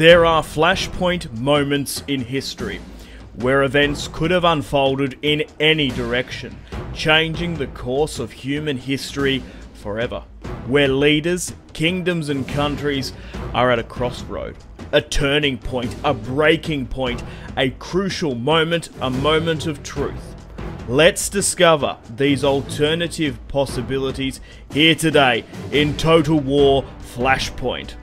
There are flashpoint moments in history where events could have unfolded in any direction, changing the course of human history forever. Where leaders, kingdoms and countries are at a crossroad, a turning point, a breaking point, a crucial moment, a moment of truth. Let's discover these alternative possibilities here today in Total War Flashpoint.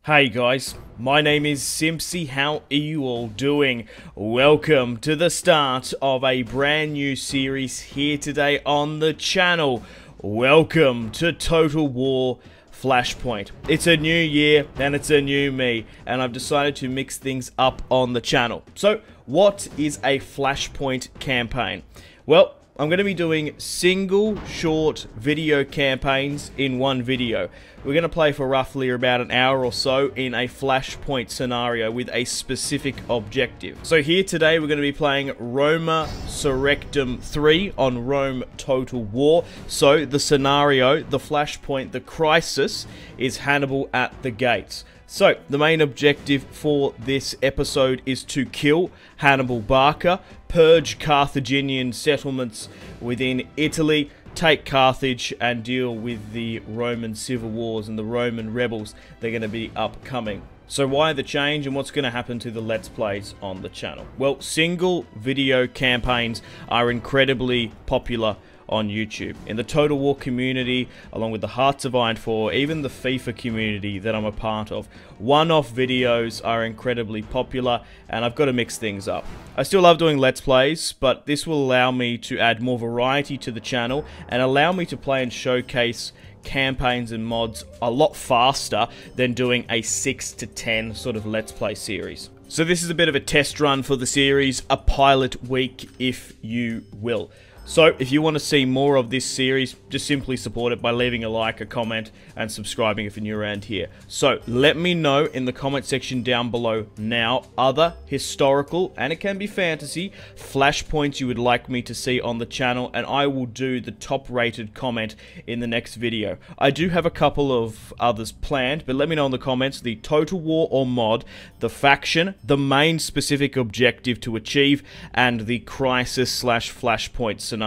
Hey guys, my name is Simpzy. How are you all doing? Welcome to the start of a brand new series here today on the channel. Welcome to Total War Flashpoint. It's a new year and it's a new me, and I've decided to mix things up on the channel. So, what is a Flashpoint campaign? Well, I'm going to be doing single short video campaigns in one video. We're going to play for roughly about an hour or so in a Flashpoint scenario with a specific objective. So here today we're going to be playing Roma Surrectum 3 on Rome Total War. So the scenario, the Flashpoint, the crisis is Hannibal at the gates. So, the main objective for this episode is to kill Hannibal Barca, purge Carthaginian settlements within Italy, take Carthage, and deal with the Roman civil wars and the Roman rebels that are going to be upcoming. So why the change and what's going to happen to the Let's Plays on the channel? Well, single video campaigns are incredibly popular on YouTube. In the Total War community, along with the Hearts of Iron 4, even the FIFA community that I'm a part of, one-off videos are incredibly popular, and I've got to mix things up. I still love doing Let's Plays, but this will allow me to add more variety to the channel and allow me to play and showcase campaigns and mods a lot faster than doing a 6 to 10 sort of Let's Play series. So this is a bit of a test run for the series, a pilot week if you will. So, if you want to see more of this series, just simply support it by leaving a like, a comment, and subscribing if you're new around here. So, let me know in the comment section down below now other historical, and it can be fantasy, flashpoints you would like me to see on the channel, and I will do the top-rated comment in the next video. I do have a couple of others planned, but let me know in the comments the Total War or mod, the faction, the main specific objective to achieve, and the crisis/flashpoint scenario.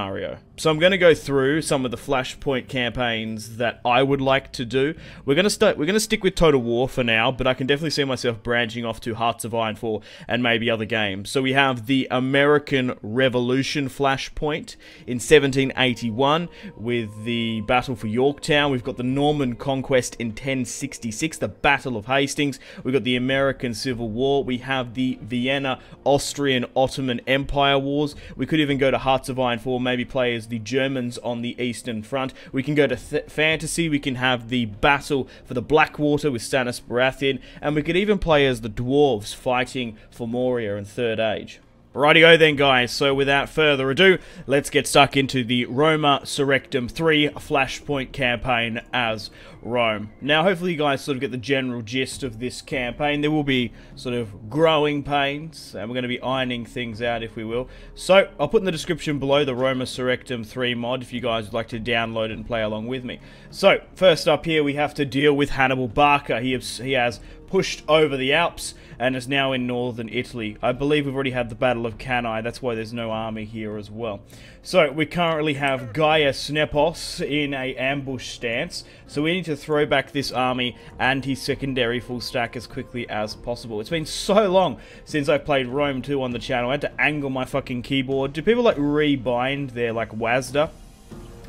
So I'm going to go through some of the Flashpoint campaigns that I would like to do. We're going to stick with Total War for now, but I can definitely see myself branching off to Hearts of Iron 4 and maybe other games. So we have the American Revolution Flashpoint in 1781 with the Battle for Yorktown. We've got the Norman Conquest in 1066, the Battle of Hastings. We've got the American Civil War. We have the Vienna Austrian Ottoman Empire Wars. We could even go to Hearts of Iron 4, maybe play as the Germans on the Eastern Front. We can go to fantasy, we can have the battle for the Blackwater with Stannis Baratheon, and we could even play as the dwarves fighting for Moria and Third Age. Rightio then guys, so without further ado, let's get stuck into the Roma Surrectum 3 Flashpoint campaign as Rome. Now hopefully you guys sort of get the general gist of this campaign. There will be sort of growing pains, and we're going to be ironing things out if we will. So I'll put in the description below the Roma Surrectum 3 mod if you guys would like to download it and play along with me. So first up here we have to deal with Hannibal Barca. He has pushed over the Alps and is now in northern Italy. I believe we've already had the Battle of Cannae, that's why there's no army here as well. So we currently have Gaius Nepos in a ambush stance, so we need to throw back this army and his secondary full stack as quickly as possible. It's been so long since I played Rome 2 on the channel. I had to angle my fucking keyboard. Do people like rebind their like WASD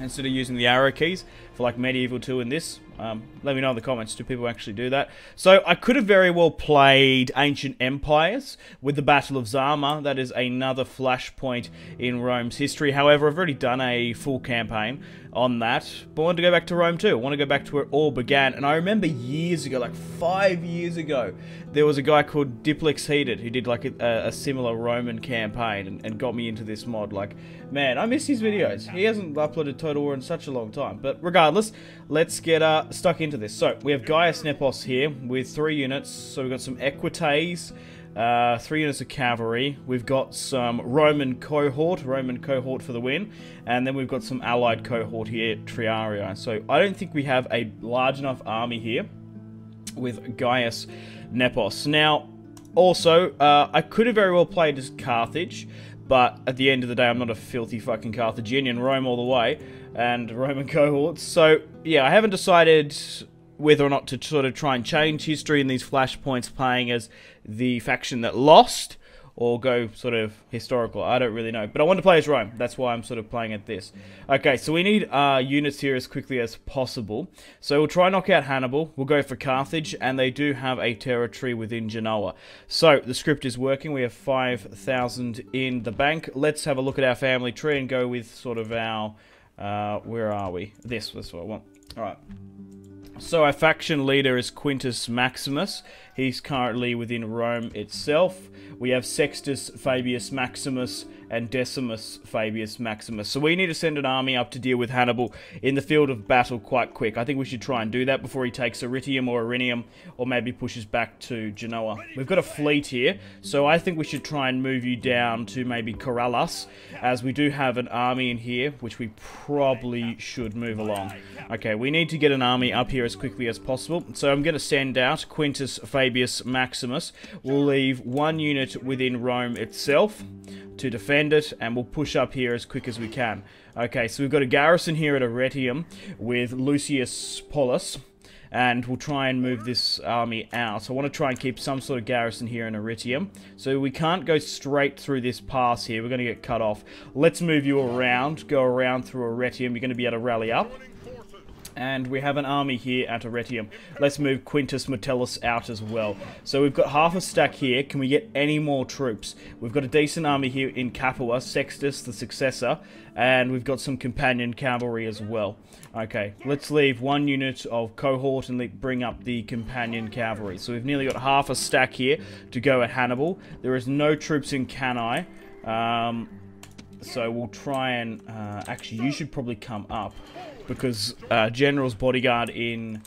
instead of using the arrow keys for like Medieval 2 and this? Let me know in the comments, do people actually do that? So I could have very well played Ancient Empires with the Battle of Zama. That is another flashpoint in Rome's history. However, I've already done a full campaign on that, but I wanted to go back to Rome too. I want to go back to where it all began. And I remember years ago, like 5 years ago, there was a guy called Diplex Heated who did like a similar Roman campaign and got me into this mod. Like, man, I miss his videos. He hasn't uploaded Total War in such a long time. But regardless, let's get stuck into this. So we have Gaius Nepos here with 3 units. So we've got some Equites, 3 units of cavalry. We've got some Roman cohort for the win, and then we've got some allied cohort here, Triarii. So I don't think we have a large enough army here with Gaius Nepos. Now, also, I could have very well played as Carthage, but at the end of the day, I'm not a filthy fucking Carthaginian. Rome all the way, and Roman cohorts. So, yeah, I haven't decided whether or not to sort of try and change history in these flashpoints playing as the faction that lost, or go sort of historical. I don't really know. But I want to play as Rome. That's why I'm sort of playing at this. Okay, so we need units here as quickly as possible. So we'll try and knock out Hannibal. We'll go for Carthage, and they do have a territory within Genoa. So the script is working. We have 5,000 in the bank. Let's have a look at our family tree and go with sort of our... where are we? This was what I want. Alright. So our faction leader is Quintus Maximus. He's currently within Rome itself. We have Sextus Fabius Maximus and Decimus Fabius Maximus. So we need to send an army up to deal with Hannibal in the field of battle quite quick. I think we should try and do that before he takes Arretium or Irinium, or maybe pushes back to Genoa. We've got a fleet here, so I think we should try and move you down to maybe Corellas, as we do have an army in here, which we probably should move along. Okay, we need to get an army up here as quickly as possible, so I'm going to send out Quintus Fabius Maximus. We'll leave one unit within Rome itself to defend it, and we'll push up here as quick as we can. Okay, so we've got a garrison here at Arretium with Lucius Paulus, and we'll try and move this army out. I want to try and keep some sort of garrison here in Arretium. So we can't go straight through this pass here. We're going to get cut off. Let's move you around. Go around through Arretium. You're going to be able to rally up. And we have an army here at Arretium. Let's move Quintus Metellus out as well. So we've got half a stack here. Can we get any more troops? We've got a decent army here in Capua, Sextus the successor, and we've got some companion cavalry as well. Okay, let's leave one unit of cohort and bring up the companion cavalry. So we've nearly got half a stack here to go at Hannibal. There is no troops in Cannae. So we'll try and... actually, you should probably come up, because General's Bodyguard in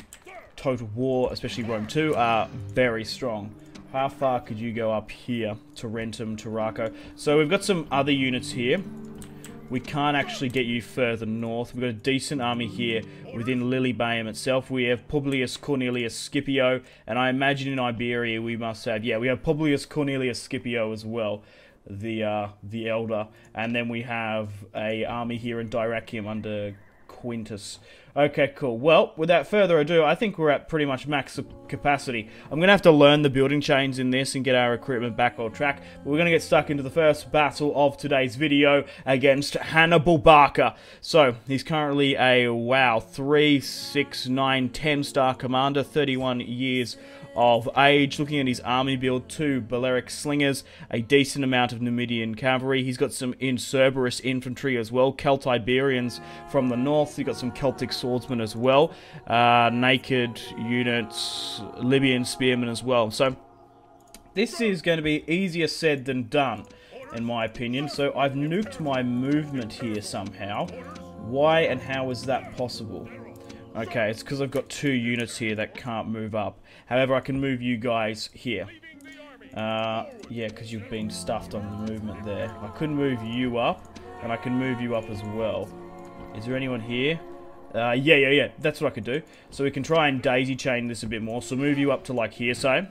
Total War, especially Rome 2, are very strong. How far could you go up here? Tarentum, Tarraco. So we've got some other units here. We can't actually get you further north. We've got a decent army here within Lilybaeum itself. We have Publius Cornelius Scipio, and I imagine in Iberia we must have... Yeah, we have Publius Cornelius Scipio as well, the Elder. And then we have a army here in Dyrrhachium under Quintus. Okay, cool. Well, without further ado, I think we're at pretty much max capacity. I'm going to have to learn the building chains in this and get our recruitment back on track. But we're going to get stuck into the first battle of today's video against Hannibal Barca. So, he's currently a, wow, 3, 6, 9, 10-star commander, 31 years of age. Looking at his army build, 2 Balearic slingers, a decent amount of Numidian cavalry. He's got some Incerberus infantry as well, Celt-Iberians from the north. He's got some Celtic swordsmen as well, naked units, Libyan spearmen as well. So this is going to be easier said than done, in my opinion. So I've nuked my movement here somehow. Why and how is that possible? Okay, it's because I've got 2 units here that can't move up. However, I can move you guys here. Yeah, because you've been stuffed on the movement there. I could move you up, and I can move you up as well. Is there anyone here? Yeah. That's what I could do. So we can try and daisy chain this a bit more. So move you up to, like, here, say.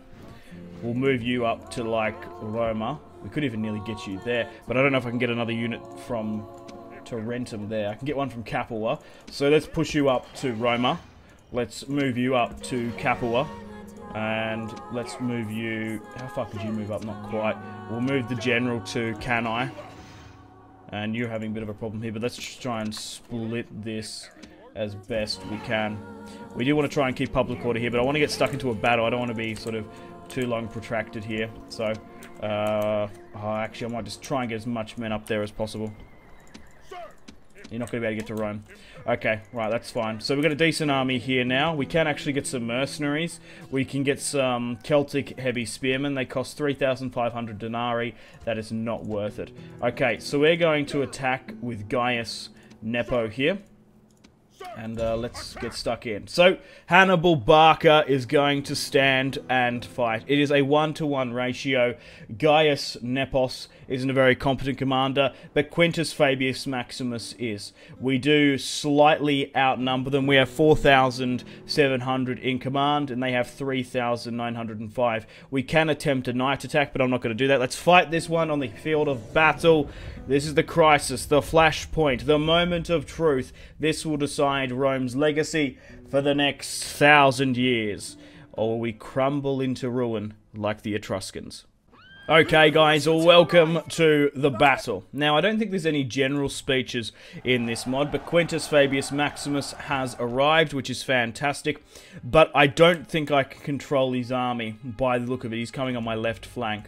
We'll move you up to, like, Roma. We could even nearly get you there. But I don't know if I can get another unit from Tarentum there. I can get one from Capua. So let's push you up to Roma. Let's move you up to Capua. And let's move you... How far could you move up? Not quite. We'll move the general to Cannae. And you're having a bit of a problem here, but let's just try and split this as best we can. We do want to try and keep public order here, but I want to get stuck into a battle. I don't want to be sort of too long protracted here. So, actually, I might just try and get as much men up there as possible. You're not going to be able to get to Rome. Okay, right, that's fine. So we've got a decent army here now. We can actually get some mercenaries. We can get some Celtic heavy spearmen. They cost 3,500 denarii. That is not worth it. Okay, so we're going to attack with Gaius Nepo here. And let's get stuck in. So, Hannibal Barca is going to stand and fight. It is a 1-to-1 ratio. Gaius Nepos isn't a very competent commander, but Quintus Fabius Maximus is. We do slightly outnumber them. We have 4,700 in command, and they have 3,905. We can attempt a night attack, but I'm not going to do that. Let's fight this one on the field of battle. This is the crisis, the flashpoint, the moment of truth. This will decide Rome's legacy for the next 1,000 years. Or will we crumble into ruin like the Etruscans? Okay guys, welcome to the battle. Now I don't think there's any general speeches in this mod, but Quintus Fabius Maximus has arrived, which is fantastic. But I don't think I can control his army by the look of it. He's coming on my left flank.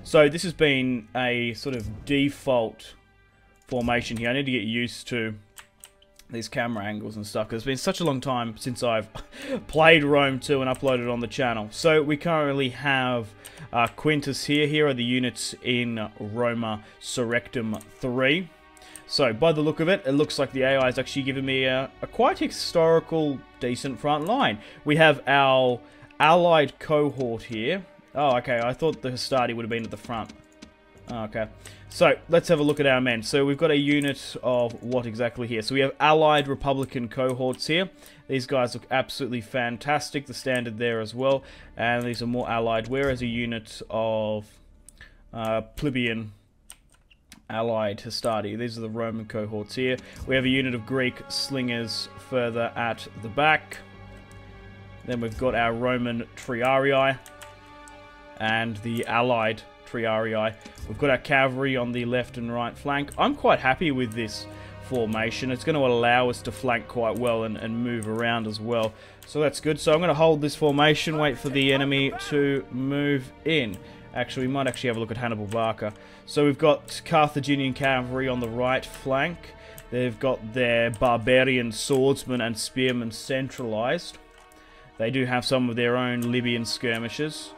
So this has been a sort of default formation here. I need to get used to these camera angles and stuff, because it's been such a long time since I've played Rome 2 and uploaded on the channel. So we currently have Quintus here. Here are the units in Roma Surrectum 3. So by the look of it, it looks like the AI is actually giving me a quite historical, decent front line. We have our allied cohort here. Oh, okay, I thought the Hastati would have been at the front. Oh, okay. So, let's have a look at our men. So, we've got a unit of what exactly here? So, we have allied Republican cohorts here. These guys look absolutely fantastic. The standard there as well. And these are more allied. Whereas a unit of plebeian allied Hastati. These are the Roman cohorts here. We have a unit of Greek slingers further at the back. Then we've got our Roman triarii and the allied triarii. We've got our cavalry on the left and right flank. I'm quite happy with this formation. It's going to allow us to flank quite well and move around as well. So that's good. So I'm going to hold this formation, wait for the enemy to move in. Actually, we might actually have a look at Hannibal Barca. So we've got Carthaginian cavalry on the right flank. They've got their barbarian swordsmen and spearmen centralized. They do have some of their own Libyan skirmishes,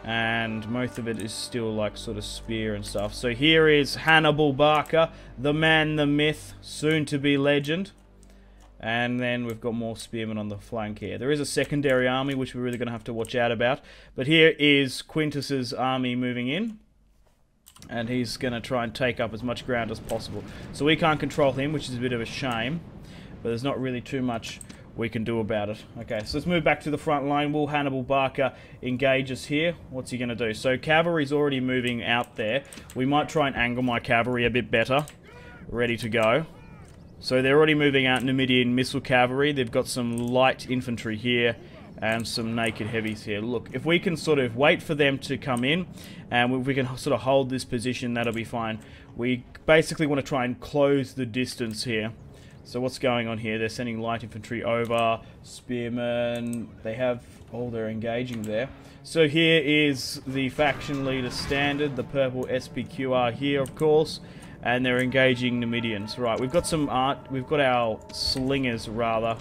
and most of it is still like sort of spear and stuff. So here is Hannibal Barca, the man, the myth, soon to be legend. And then we've got more spearmen on the flank here. There is a secondary army which we're really going to have to watch out about. But here is Quintus's army moving in, and he's going to try and take up as much ground as possible. So we can't control him, which is a bit of a shame, but there's not really too much we can do about it. Okay, so let's move back to the front line. Will Hannibal Barca engage us here? What's he going to do? So cavalry's already moving out there. We might try and angle my cavalry a bit better. Ready to go. So they're already moving out Numidian missile cavalry. They've got some light infantry here and some naked heavies here. Look, if we can sort of wait for them to come in, and if we can sort of hold this position, that'll be fine. We basically want to try and close the distance here. So what's going on here? They're sending light infantry over, spearmen, they have, oh, they're engaging there. So here is the faction leader standard, the purple SPQR here, of course, and they're engaging Numidians. Right, we've got some we've got our slingers, rather.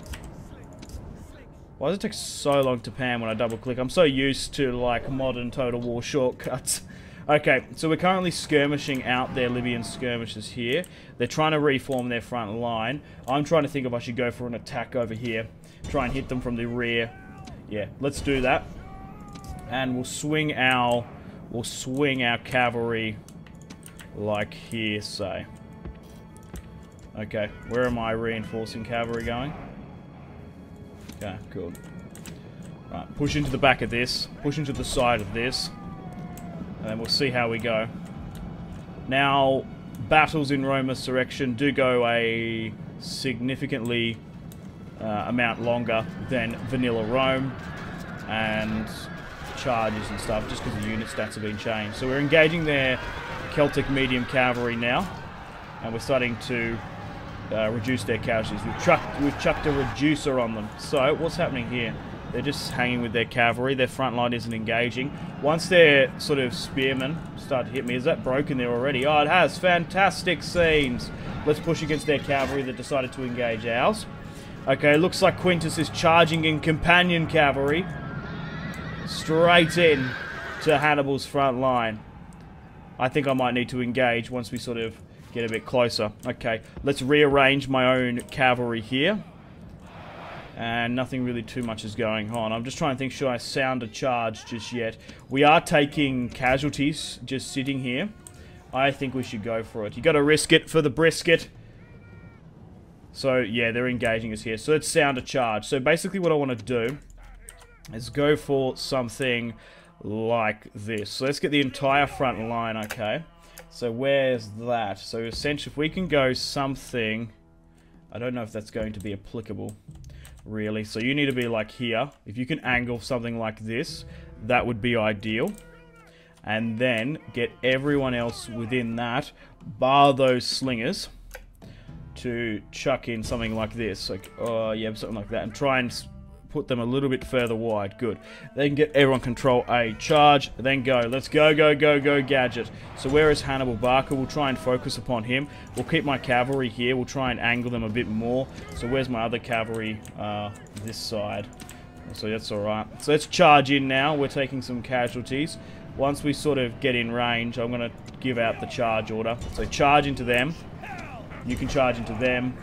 Why does it take so long to pan when I double click? I'm so used to, like, modern Total War shortcuts. Okay, so we're currently skirmishing out their Libyan skirmishers here. They're trying to reform their front line. I'm trying to think if I should go for an attack over here. Try and hit them from the rear. Yeah, let's do that. And we'll swing our cavalry like here, say. Okay, where are my reinforcing cavalry going? Okay, good. Right, push into the back of this. Push into the side of this. And then we'll see how we go. Now, battles in Roma Surrection do go a significantly amount longer than vanilla Rome and charges and stuff, just because the unit stats have been changed. So we're engaging their Celtic medium cavalry now, and we're starting to reduce their casualties. We've chucked a reducer on them. So what's happening here? They're just hanging with their cavalry. Their front line isn't engaging. Once their sort of spearmen start to hit me, is that broken there already? Oh, it has. Fantastic scenes. Let's push against their cavalry that decided to engage ours. Okay, looks like Quintus is charging in companion cavalry straight in to Hannibal's front line. I think I might need to engage once we sort of get a bit closer. Okay, let's rearrange my own cavalry here. And nothing really too much is going on. I'm just trying to think, should I sound a charge just yet? We are taking casualties just sitting here. I think we should go for it. You gotta risk it for the brisket. So, yeah, they're engaging us here. So let's sound a charge. So basically what I want to do is go for something like this. So let's get the entire front line, okay? So where's that? So essentially, if we can go something... I don't know if that's going to be applicable, really. So you need to be like here. If you can angle something like this, that would be ideal. And then get everyone else within that, bar those slingers, to chuck in something like this. Like, yeah, something like that. And try and put them a little bit further wide. Good. Then get everyone control A. Charge, then go. Let's go, go, go, go, gadget. So where is Hannibal Barca? We'll try and focus upon him. We'll keep my cavalry here. We'll try and angle them a bit more. So where's my other cavalry? This side. So that's alright. So let's charge in now. We're taking some casualties. Once we sort of get in range, I'm going to give out the charge order. So charge into them. You can charge into them.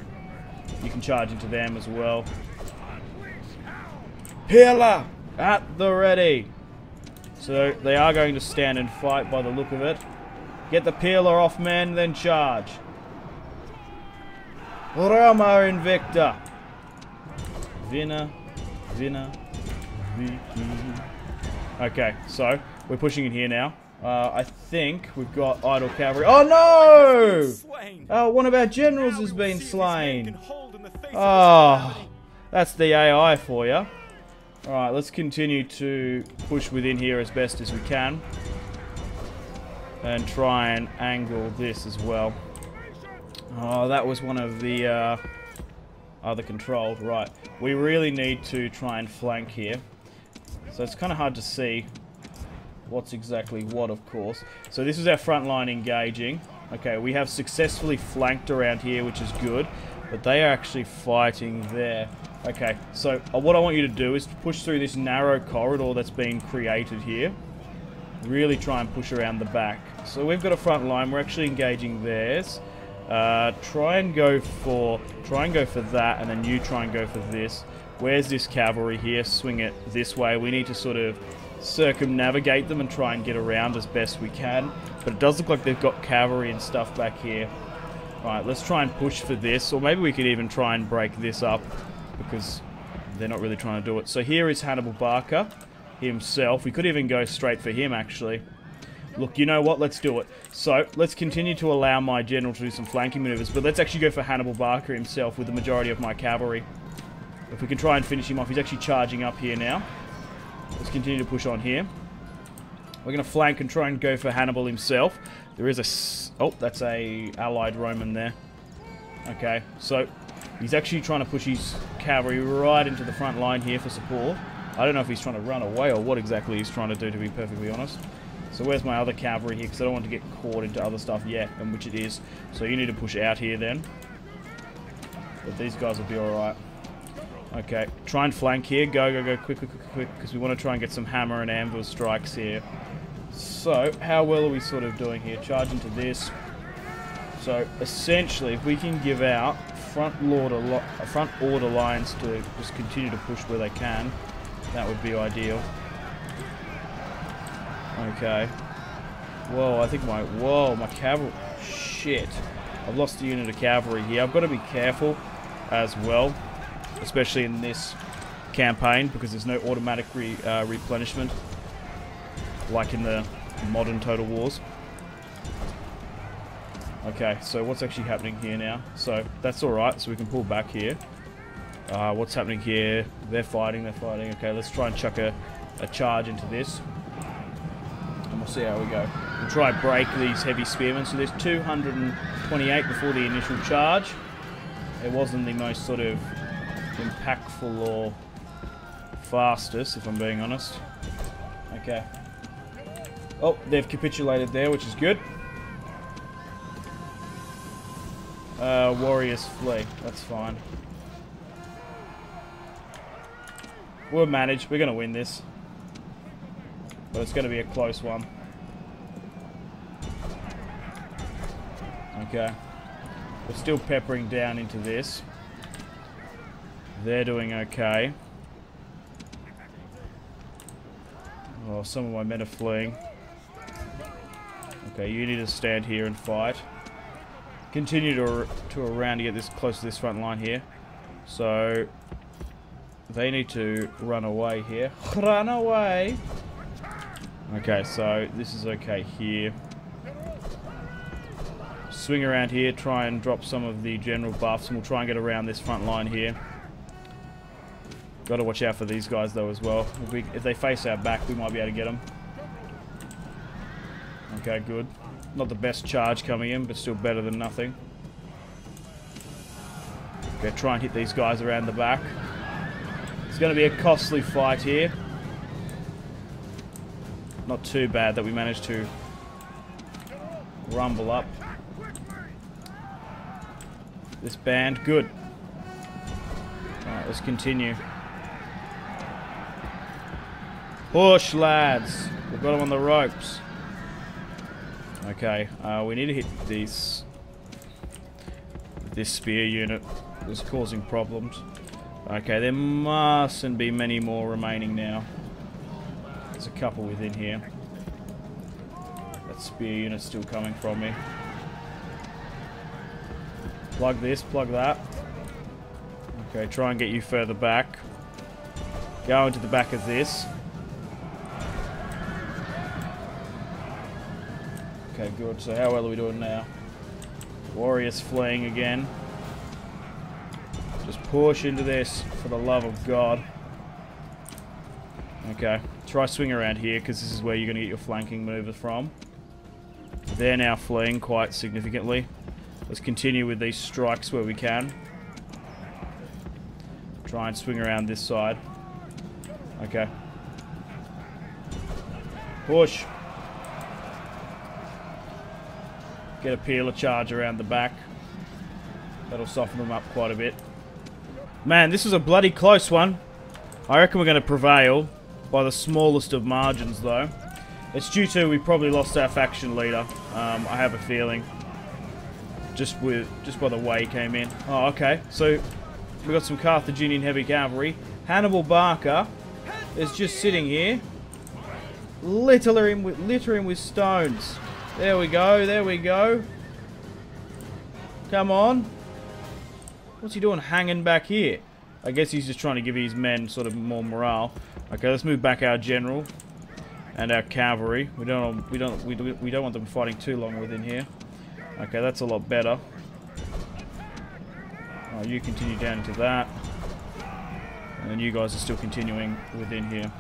You can charge into them as well. Peeler! At the ready! So they are going to stand and fight by the look of it. Get the peeler off, men, then charge. Rama Invicta. Vina. Vina. Okay, so we're pushing in here now. I think we've got idle cavalry. Oh no! Oh, one of our generals has been slain. Oh, that's the AI for you. Alright, let's continue to push within here as best as we can. And try and angle this as well. Oh, that was one of the other controlled. Right, we really need to try and flank here. So it's kind of hard to see what's exactly what, of course. So this is our front line engaging. Okay, we have successfully flanked around here, which is good. But they are actually fighting there. Okay, so what I want you to do is to push through this narrow corridor that's been created here. Really try and push around the back. So we've got a front line. We're actually engaging theirs. Try and go for that, and then you try and go for this. Where's this cavalry here? Swing it this way. We need to sort of circumnavigate them and try and get around as best we can. But it does look like they've got cavalry and stuff back here. Right, let's try and push for this, or maybe we could even try and break this up, because they're not really trying to do it. So here is Hannibal Barca himself. We could even go straight for him, actually. Look, you know what? Let's do it. So, let's continue to allow my general to do some flanking maneuvers, but let's actually go for Hannibal Barca himself with the majority of my cavalry. If we can try and finish him off. He's actually charging up here now. Let's continue to push on here. We're going to flank and try and go for Hannibal himself. There is a... Oh, that's a allied Roman there. Okay, so he's actually trying to push his cavalry right into the front line here for support. I don't know if he's trying to run away or what exactly he's trying to do, to be perfectly honest. So where's my other cavalry here? Because I don't want to get caught into other stuff yet, and which it is. So you need to push out here then. But these guys will be alright. Okay, try and flank here. Go, go, go, quick, quick, quick, quick, because we want to try and get some hammer and anvil strikes here. So, how well are we sort of doing here? Charge into this. So, essentially, if we can give out front order lines to just continue to push where they can, that would be ideal. Okay. Whoa, I think my cavalry... Shit. I've lost a unit of cavalry here. I've got to be careful as well, especially in this campaign, because there's no automatic replenishment like in the modern Total Wars. Okay, so what's actually happening here now? So that's alright, so we can pull back here. What's happening here? They're fighting. Okay, let's try and chuck a charge into this. And we'll see how we go. We'll try and break these heavy spearmen. So there's 228 before the initial charge. It wasn't the most sort of impactful or fastest, if I'm being honest. Okay. Oh, they've capitulated there, which is good. Warriors flee. That's fine. We'll manage. We're going to win this. But it's going to be a close one. Okay. We're still peppering down into this. They're doing okay. Oh, some of my men are fleeing. Okay, you need to stand here and fight. Continue to around to get this close to this front line here. So they need to run away here. Run away! Okay, so this is okay here. Swing around here, try and drop some of the general buffs, and we'll try and get around this front line here. Got to watch out for these guys though as well. If they face our back, we might be able to get them. Okay, good. Not the best charge coming in, but still better than nothing. Okay, try and hit these guys around the back. It's going to be a costly fight here. Not too bad that we managed to rumble up this band. Good. Alright, let's continue. Push, lads. We've got them on the ropes. Okay, we need to hit this spear unit. It's causing problems. Okay, there mustn't be many more remaining now. There's a couple within here. That spear unit's still coming from me. Plug this, plug that. Okay, try and get you further back. Go into the back of this. Okay, good. So how well are we doing now? Warriors fleeing again. Just push into this, for the love of God. Okay, try swing around here, because this is where you're going to get your flanking movers from. They're now fleeing quite significantly. Let's continue with these strikes where we can. Try and swing around this side. Okay. Push. Get a peeler charge around the back. That'll soften them up quite a bit. Man, this was a bloody close one. I reckon we're going to prevail by the smallest of margins, though. It's due to we probably lost our faction leader. I have a feeling. Just by the way he came in. Oh, okay. So we got some Carthaginian heavy cavalry. Hannibal Barca is just sitting here, littering with stones. There we go. There we go. Come on. What's he doing hanging back here? I guess he's just trying to give his men sort of more morale. Okay, let's move back our general and our cavalry. We don't want them fighting too long within here. Okay, that's a lot better. Oh, you continue down into that. And then you guys are still continuing within here.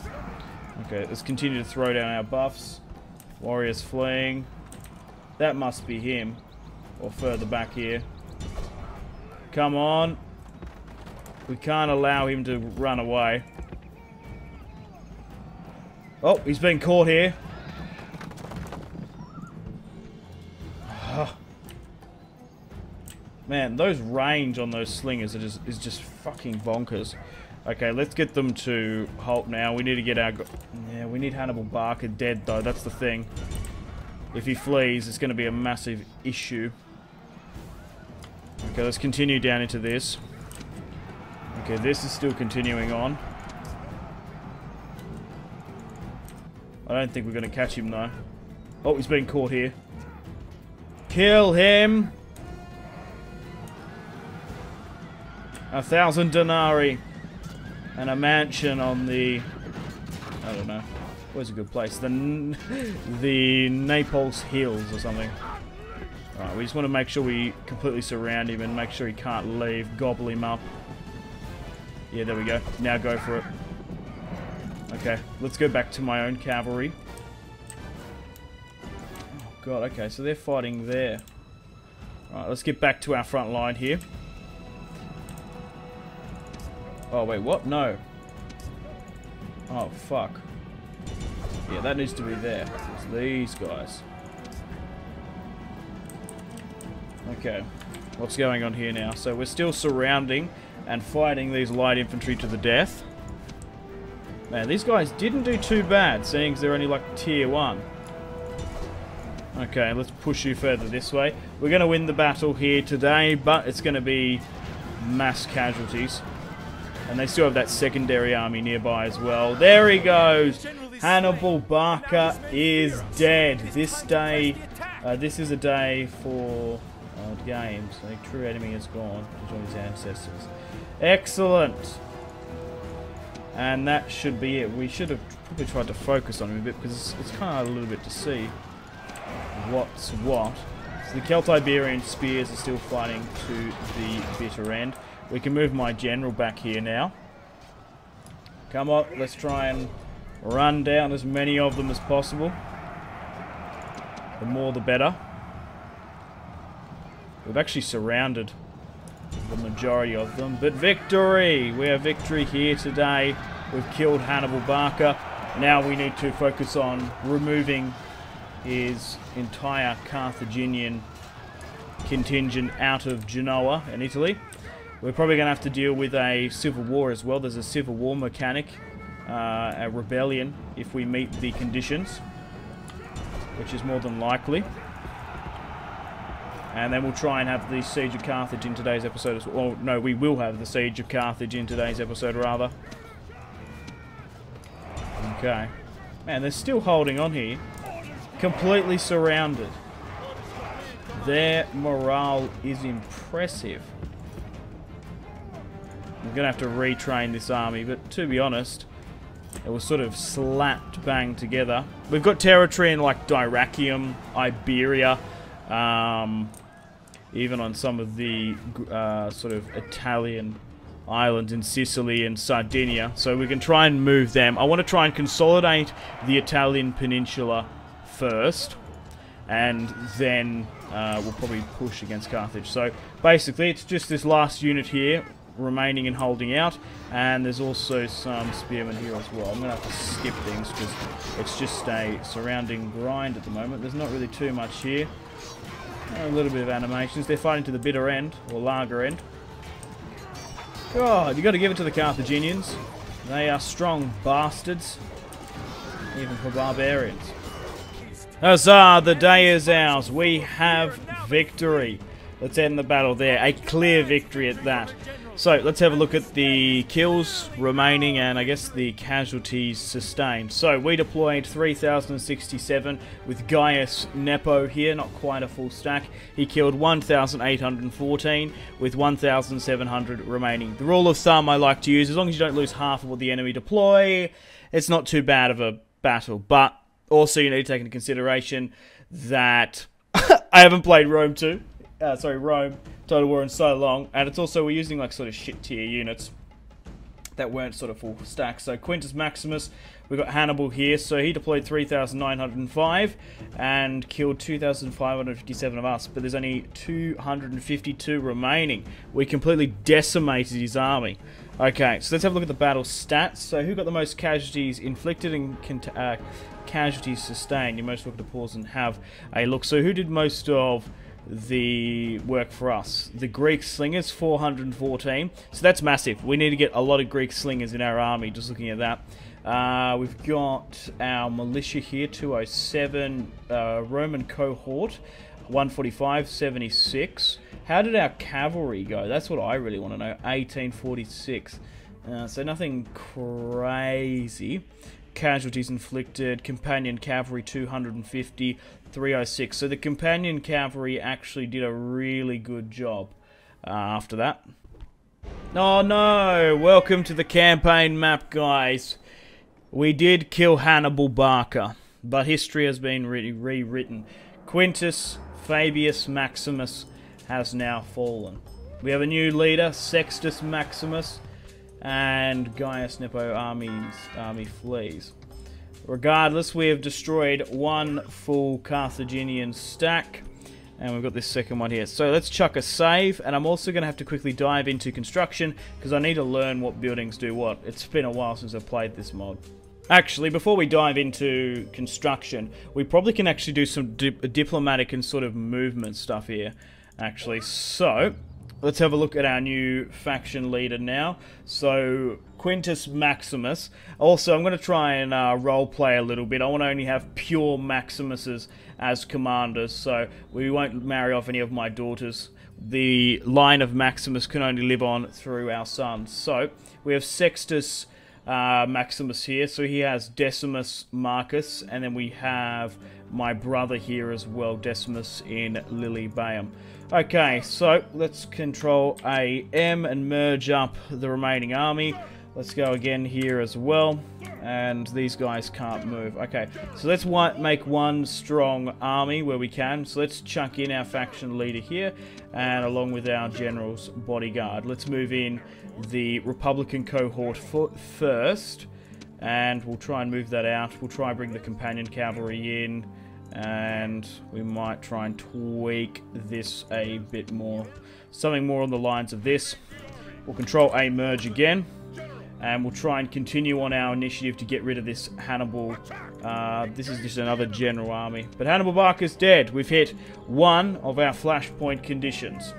Okay, let's continue to throw down our buffs. Warriors fleeing. That must be him. Or further back here. Come on. We can't allow him to run away. Oh, he's been caught here. Man, those range on those slingers is just fucking bonkers. Okay, let's get them to halt now. We need to get our... Yeah, we need Hannibal Barca dead, though. That's the thing. If he flees, it's going to be a massive issue. Okay, let's continue down into this. Okay, this is still continuing on. I don't think we're going to catch him, though. Oh, he's been caught here. Kill him! 1,000 denarii. And a mansion on the... I don't know. Where's a good place? The Naples Hills or something. Alright, we just want to make sure we completely surround him and make sure he can't leave. Gobble him up. Yeah, there we go. Now go for it. Okay, let's go back to my own cavalry. Oh god, okay, so they're fighting there. Alright, let's get back to our front line here. Oh, wait, what? No. Oh, fuck. Yeah, that needs to be there. It's these guys. Okay. What's going on here now? So we're still surrounding and fighting these light infantry to the death. Man, these guys didn't do too bad, seeing as they're only like tier 1. Okay, let's push you further this way. We're going to win the battle here today, but it's going to be mass casualties. And they still have that secondary army nearby as well. There he goes! Hannibal Barca is dead. This day, this is a day for games. A true enemy is gone to join his ancestors. Excellent! And that should be it. We should have probably tried to focus on him a bit because it's kind of a little bit to see what's what. So the Celtiberian spears are still fighting to the bitter end. We can move my general back here now. Come on, let's try and run down as many of them as possible. The more the better. We've actually surrounded the majority of them, but victory! We have victory here today. We've killed Hannibal Barca. Now we need to focus on removing his entire Carthaginian contingent out of Genoa in Italy. We're probably going to have to deal with a civil war as well. There's a civil war mechanic, a rebellion, if we meet the conditions, which is more than likely. And then we'll try and have the Siege of Carthage in today's episode as well. Oh, no, we will have the Siege of Carthage in today's episode, rather. Okay. Man, they're still holding on here. Completely surrounded. Their morale is impressive. We're going to have to retrain this army, but to be honest, it was sort of slapped bang together. We've got territory in like Dyrrachium, Iberia, even on some of the sort of Italian islands in Sicily and Sardinia, so we can try and move them. I want to try and consolidate the Italian peninsula first, and then we'll probably push against Carthage. So basically it's just this last unit here remaining and holding out, and there's also some spearmen here as well. I'm going to have to skip things because it's just a surrounding grind at the moment. There's not really too much here. A little bit of animations. They're fighting to the bitter end, or lager end. God, you got to give it to the Carthaginians. They are strong bastards, even for barbarians. Huzzah, the day is ours. We have victory. Let's end the battle there. A clear victory at that. So, let's have a look at the kills remaining and I guess the casualties sustained. So, we deployed 3,067 with Gaius Nepo here, not quite a full stack. He killed 1,814 with 1,700 remaining. The rule of thumb I like to use, as long as you don't lose half of what the enemy deploy, it's not too bad of a battle. But also you need to take into consideration that I haven't played Rome Total War in so long, and it's also, we're using like sort of shit tier units that weren't sort of full stacks. So Quintus Maximus, we got Hannibal here, so he deployed 3,905 and killed 2,557 of us, but there's only 252 remaining. We completely decimated his army. Okay, so let's have a look at the battle stats. So who got the most casualties inflicted and casualties sustained? You're most welcome to pause and have a look. So who did most of the work for us? The Greek slingers, 414. So that's massive. We need to get a lot of Greek slingers in our army, just looking at that. We've got our militia here, 207. Roman cohort, 145, 76. How did our cavalry go? That's what I really want to know. 1846. So nothing crazy. Casualties inflicted. Companion cavalry, 250. 306. So the companion cavalry actually did a really good job after that. Oh no! Welcome to the campaign map, guys. We did kill Hannibal Barca, but history has been rewritten. Quintus Fabius Maximus has now fallen. We have a new leader, Sextus Maximus, and Gaius Nepo army flees. Regardless, we have destroyed one full Carthaginian stack, and we've got this second one here. So let's chuck a save, and I'm also going to have to quickly dive into construction, because I need to learn what buildings do what. It's been a while since I've played this mod. Actually, before we dive into construction, we probably can actually do some diplomatic and sort of movement stuff here, actually. So, let's have a look at our new faction leader now. So, Quintus Maximus. Also, I'm going to try and roleplay a little bit. I want to only have pure Maximuses as commanders, so we won't marry off any of my daughters. the line of Maximus can only live on through our sons. So we have Sextus Maximus here, so he has Decimus Marcus, and then we have my brother here as well, Decimus in Lilybaeum. Okay, so let's control AM and merge up the remaining army. Let's go again here as well, and these guys can't move. Okay, so let's make one strong army where we can. So let's chuck in our faction leader here, and along with our general's bodyguard. Let's move in the Republican cohort first, and we'll try and move that out. We'll try and bring the companion cavalry in, and we might try and tweak this a bit more. Something more on the lines of this. We'll control A merge again. And we'll try and continue on our initiative to get rid of this Hannibal. This is just another general army. But Hannibal Barca's dead. We've hit one of our Flashpoint conditions.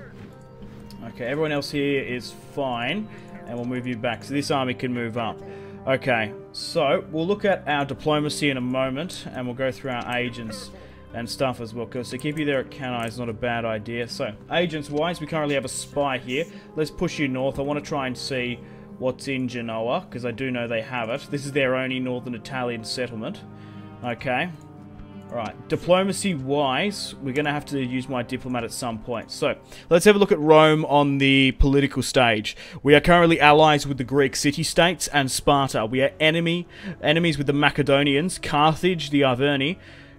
Okay, everyone else here is fine. And we'll move you back. So this army can move up. Okay, so we'll look at our diplomacy in a moment. And we'll go through our agents and stuff as well. So keep you there at Cannae is not a bad idea. So, agents-wise, we currently have a spy here. Let's push you north. I want to try and see what's in Genoa, because I do know they have it. This is their only northern Italian settlement. Okay. Alright, diplomacy-wise, we're going to have to use my diplomat at some point. So, let's have a look at Rome on the political stage. We are currently allies with the Greek city-states and Sparta. We are enemies with the Macedonians, Carthage, the Arverni,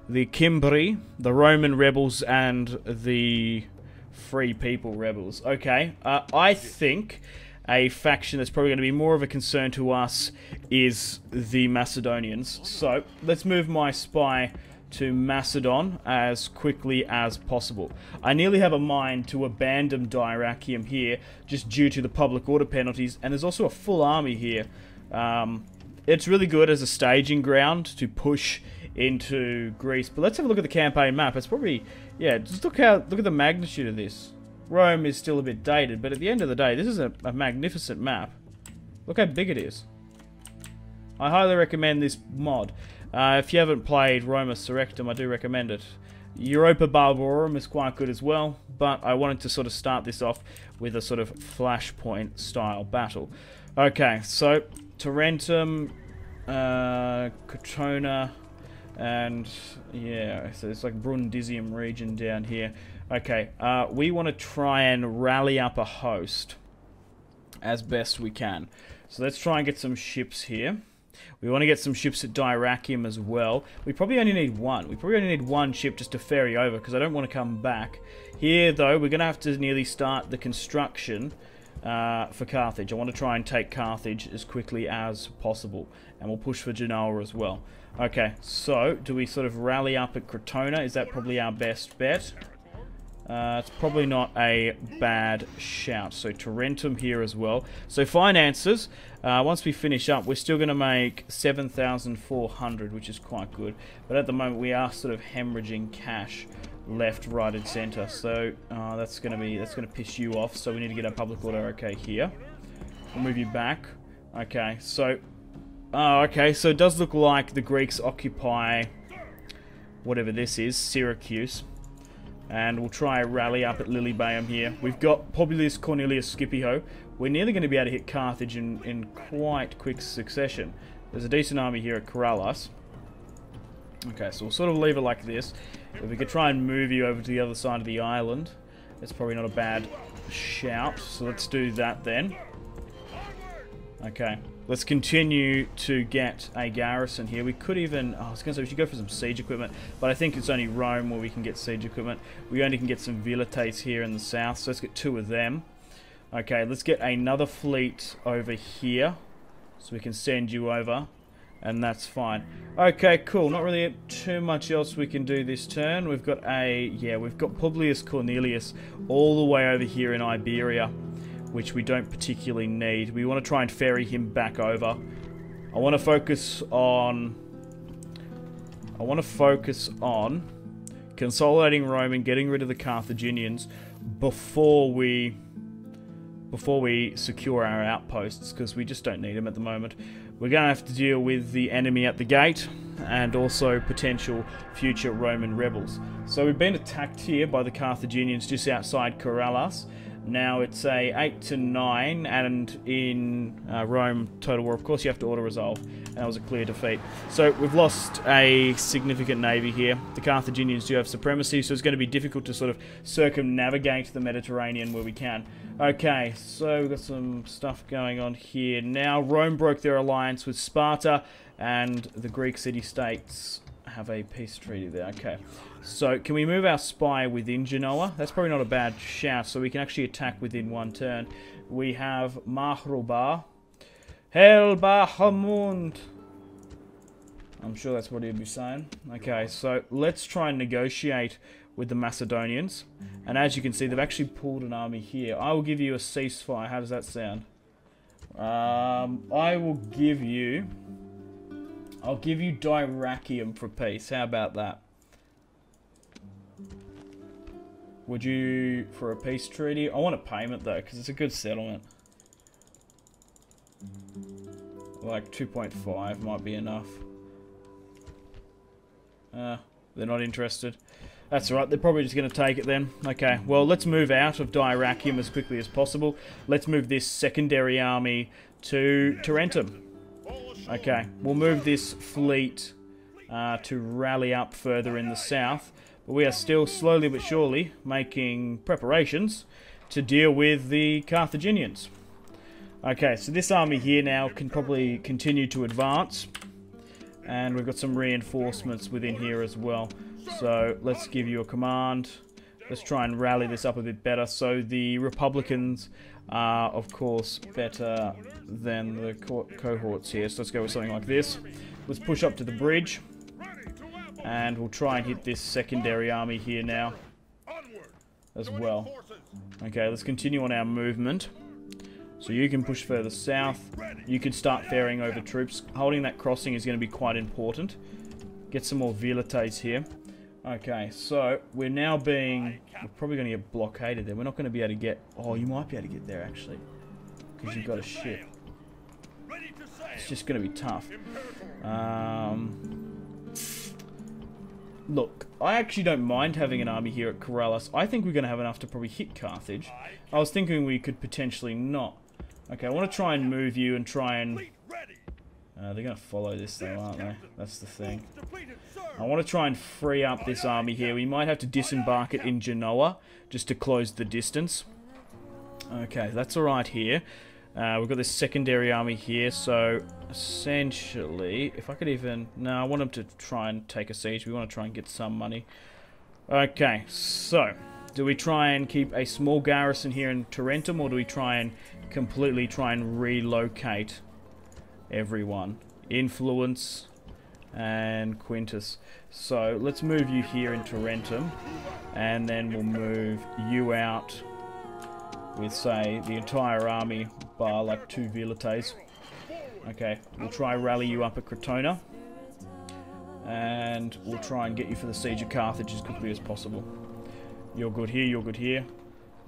the Cimbri, the Roman rebels, and the Free People rebels. Okay, I think a faction that's probably going to be more of a concern to us is the Macedonians. So, let's move my spy to Macedon as quickly as possible. I nearly have a mind to abandon Dyrrachium here, just due to the public order penalties, and there's also a full army here. It's really good as a staging ground to push into Greece. But let's have a look at the campaign map. It's probably, yeah, just look at the magnitude of this. Rome is still a bit dated, but at the end of the day, this is a magnificent map. Look how big it is. I highly recommend this mod. If you haven't played Roma Surrectum, I do recommend it. Europa Barbarorum is quite good as well, but I wanted to sort of start this off with a sort of Flashpoint style battle. Okay, so Tarentum, Crotona, and yeah, so it's like Brundisium region down here. Okay, we want to try and rally up a host as best we can. So let's try and get some ships here. We want to get some ships at Dyrrachium as well. We probably only need one. We probably only need one ship just to ferry over, because I don't want to come back. Here, though, we're going to have to nearly start the construction for Carthage. I want to try and take Carthage as quickly as possible. And we'll push for Genoa as well. Okay, so do we sort of rally up at Crotona? Is that probably our best bet? It's probably not a bad shout. So Tarentum here as well. So finances, once we finish up, we're still going to make 7,400, which is quite good. But at the moment, we are sort of hemorrhaging cash left, right, and centre. So that's going to piss you off. So we need to get our public order okay here. We'll move you back. Okay, so so it does look like the Greeks occupy whatever this is, Syracuse. And we'll try a rally up at Lilybaeum here. We've got Publius Cornelius Scipio. We're nearly going to be able to hit Carthage in quite quick succession. There's a decent army here at Corrales. Okay, so we'll sort of leave it like this. If we could try and move you over to the other side of the island, that's probably not a bad shout. So let's do that then. Okay, let's continue to get a garrison here. We could even, I was going to say we should go for some siege equipment, but I think it's only Rome where we can get siege equipment. We only can get some Velites here in the south, so let's get 2 of them. Okay, let's get another fleet over here, so we can send you over, and that's fine. Okay, cool. Not really too much else we can do this turn. We've got we've got Publius Cornelius all the way over here in Iberia, which we don't particularly need. We want to try and ferry him back over. I want to focus on consolidating Rome and getting rid of the Carthaginians before we secure our outposts, because we just don't need them at the moment. We're going to have to deal with the enemy at the gate, and also potential future Roman rebels. So we've been attacked here by the Carthaginians just outside Corrales. Now it's a 8 to 9, and in Rome Total War, of course, you have to auto-resolve, and that was a clear defeat. So we've lost a significant navy here. The Carthaginians do have supremacy, so it's going to be difficult to sort of circumnavigate the Mediterranean where we can. Okay, so we've got some stuff going on here. Now Rome broke their alliance with Sparta, and the Greek city-states have a peace treaty there. Okay, so can we move our spy within Genoa? That's probably not a bad shout, so we can actually attack within one turn. We have Mahruba. Hel Bahamund. I'm sure that's what he'd be saying. Okay, so let's try and negotiate with the Macedonians. And as you can see, they've actually pulled an army here. I will give you a ceasefire. How does that sound? I'll give you Dyrrachium for peace. How about that? Would you, for a peace treaty? I want a payment though, because it's a good settlement. Like 2.5 might be enough. They're not interested. That's alright, they're probably just going to take it then. Okay, well, let's move out of Dyrrachium as quickly as possible. Let's move this secondary army to Tarentum. Okay, we'll move this fleet to rally up further in the south. But we are still slowly but surely making preparations to deal with the Carthaginians. Okay, so this army here now can probably continue to advance. And we've got some reinforcements within here as well. So let's give you a command. Let's try and rally this up a bit better. So the Republicans are, of course, better than the cohorts here. So let's go with something like this. Let's push up to the bridge. And we'll try and hit this secondary army here now as well. Okay, let's continue on our movement. So you can push further south. You can start ferrying over troops. Holding that crossing is going to be quite important. Get some more velites here. Okay, so we're now being... We're probably going to get blockaded there. We're not going to be able to get... Oh, you might be able to get there, actually. Because you've got a ship. It's just going to be tough. Look, I actually don't mind having an army here at Corrales. I think we're going to have enough to probably hit Carthage. I was thinking we could potentially not. Okay, I want to try and move you and try and... they're going to follow this though, aren't they? That's the thing. I want to try and free up this army here. We might have to disembark it in Genoa just to close the distance. Okay, that's alright here. We've got this secondary army here, so essentially, if I could even... No, I want them to try and take a siege. We want to try and get some money. Okay, so do we try and keep a small garrison here in Tarentum, or do we try and completely relocate everyone? Influence and Quintus. So let's move you here in Tarentum, and then we'll move you out with, say, the entire army bar like 2 velites. Okay, we'll try rally you up at Crotona, and we'll try and get you for the Siege of Carthage as quickly as possible. You're good here, you're good here.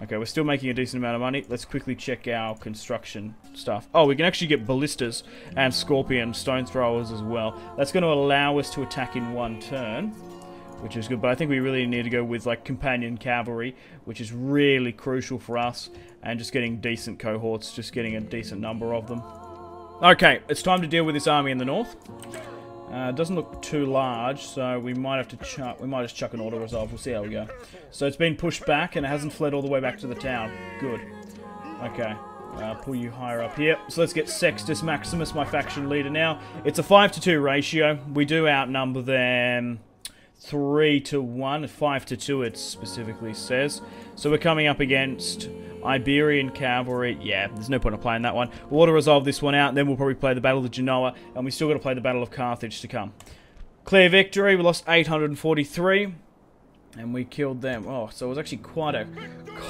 Okay, we're still making a decent amount of money. Let's quickly check our construction stuff. Oh, we can actually get ballistas and scorpion stone throwers as well. That's going to allow us to attack in one turn, which is good. But I think we really need to go with like companion cavalry, which is really crucial for us, and just getting decent cohorts, just getting a decent number of them. Okay, it's time to deal with this army in the north. It doesn't look too large, so we might have to just chuck an auto resolve. We'll see how we go. So it's been pushed back, and it hasn't fled all the way back to the town. Good. Okay. Pull you higher up here. So let's get Sextus Maximus, my faction leader now. It's a 5-to-2 ratio. We do outnumber them 3-to-1. 5-to-2 it specifically says. So we're coming up against Iberian cavalry. Yeah, there's no point in playing that one. We'll auto-resolve this one out, and then we'll probably play the Battle of Genoa, and we still got to play the Battle of Carthage to come. Clear victory. We lost 843, and we killed them. Oh, so it was actually quite a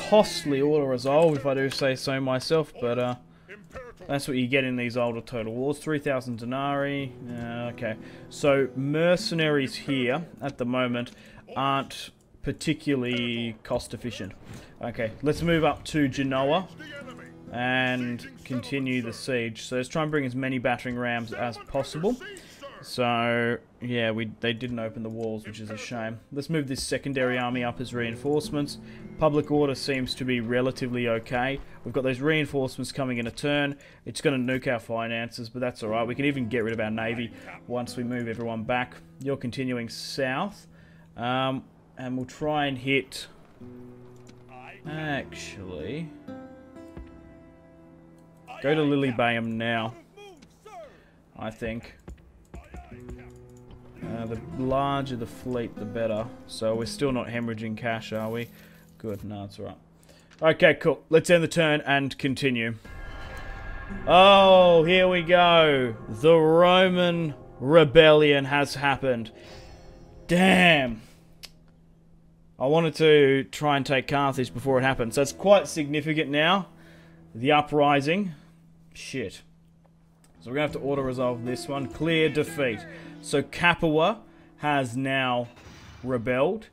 costly auto-resolve, if I do say so myself, but that's what you get in these older Total Wars. 3,000 denarii. Okay, so mercenaries here, at the moment, aren't particularly cost efficient. Okay, let's move up to Genoa and continue the siege. So let's try and bring as many battering rams as possible. So, yeah, they didn't open the walls, which is a shame. Let's move this secondary army up as reinforcements. Public order seems to be relatively okay. We've got those reinforcements coming in a turn. It's going to nuke our finances, but that's alright. We can even get rid of our navy once we move everyone back. You're continuing south. And we'll try and hit... Actually... Go to Lilybayham now, I think. The larger the fleet, the better. So we're still not hemorrhaging cash, are we? Good, no, it's alright. Okay, cool. Let's end the turn and continue. Oh, here we go. The Roman rebellion has happened. Damn. I wanted to try and take Carthage before it happened. So it's quite significant now. The uprising. Shit. So we're going to have to auto-resolve this one. Clear defeat. So Capua has now rebelled.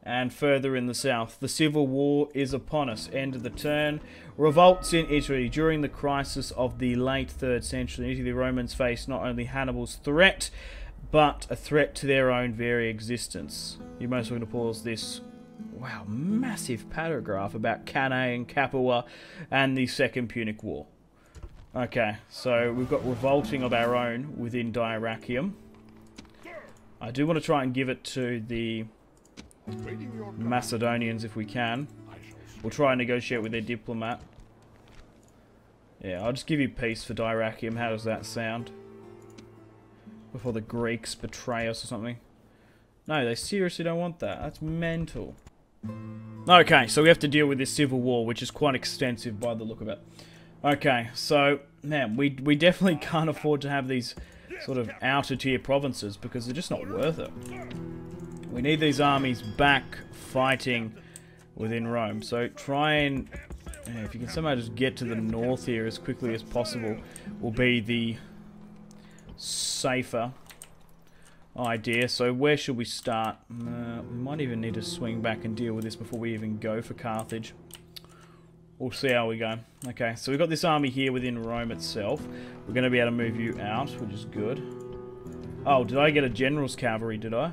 And further in the south, the civil war is upon us. End of the turn. Revolts in Italy. During the crisis of the late 3rd century, in Italy, the Romans faced not only Hannibal's threat, but a threat to their own very existence. You most want to pause this. Wow, massive paragraph about Cannae and Capua and the Second Punic War. Okay, so we've got revolting of our own within Dyrrachium. I do want to try and give it to the Macedonians if we can. We'll try and negotiate with their diplomat. Yeah, I'll just give you peace for Dyrrachium. How does that sound? Before the Greeks betray us or something. No, they seriously don't want that. That's mental. Okay, so we have to deal with this civil war, which is quite extensive by the look of it. Okay, so, man, we definitely can't afford to have these sort of outer tier provinces because they're just not worth it. We need these armies back fighting within Rome. So try and, if you can somehow just get to the north here as quickly as possible, will be the safer idea. So where should we start? We might even need to swing back and deal with this before we even go for Carthage. We'll see how we go. Okay, so we've got this army here within Rome itself. We're going to be able to move you out, which is good. Oh, did I get a general's cavalry, did I?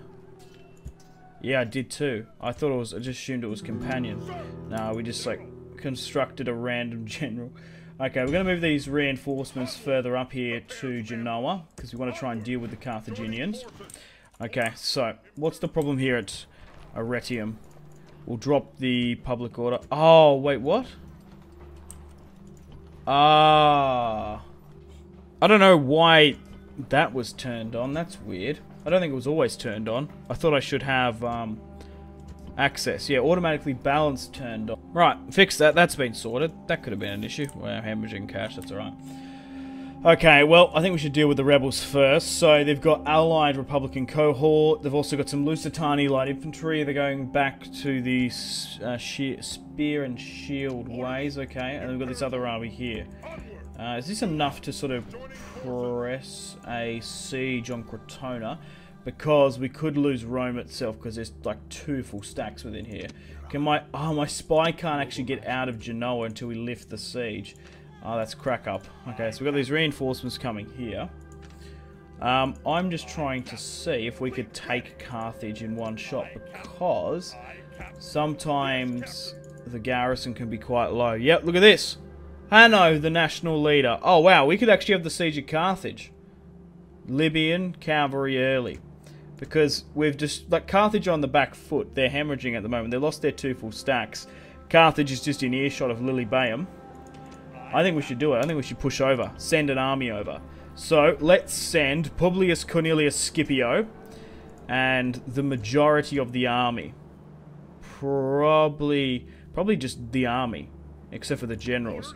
Yeah, I did too. I thought it was, I just assumed it was companion. No, we just like constructed a random general. Okay, we're going to move these reinforcements further up here to Genoa, because we want to try and deal with the Carthaginians. Okay, so, what's the problem here at Arretium? We'll drop the public order. Oh, wait, what? Ah. I don't know why that was turned on. That's weird. I don't think it was always turned on. I thought I should have access. Yeah, automatically balanced turned on. Right, fix that. That's been sorted. That could have been an issue. Well, hemorrhaging cash, that's alright. Okay, well, I think we should deal with the rebels first. So they've got allied Republican cohort. They've also got some Lusitani light infantry. They're going back to the spear and shield ways. Okay, and we've got this other army here. Is this enough to sort of press a siege on Crotona? Because we could lose Rome itself because there's like 2 full stacks within here. Can my spy can't actually get out of Genoa until we lift the siege. Oh, that's crack up. Okay, so we've got these reinforcements coming here. I'm just trying to see if we could take Carthage in one shot because sometimes the garrison can be quite low. Yep, look at this. Hanno, the national leader. Oh, wow, we could actually have the Siege of Carthage. Libyan cavalry early. Because we've just, like, Carthage on the back foot. They're hemorrhaging at the moment. They lost their 2 full stacks. Carthage is just in earshot of Lilybayham. I think we should do it. I think we should push over. Send an army over. So, let's send Publius Cornelius Scipio and the majority of the army. Probably just the army, except for the generals.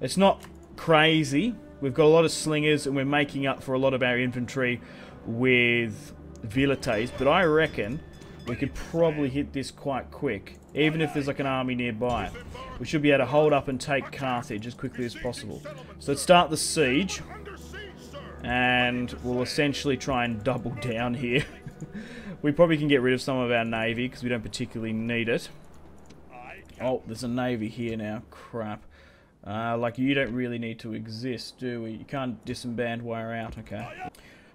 It's not crazy. We've got a lot of slingers and we're making up for a lot of our infantry with velites, but I reckon we could probably hit this quite quick, even if there's like an army nearby. We should be able to hold up and take Carthage as quickly as possible. So let's start the siege, and we'll essentially try and double down here. We probably can get rid of some of our navy, because we don't particularly need it. Oh, there's a navy here now. Crap. Like, you don't really need to exist, do we? You can't disband while we're out, okay.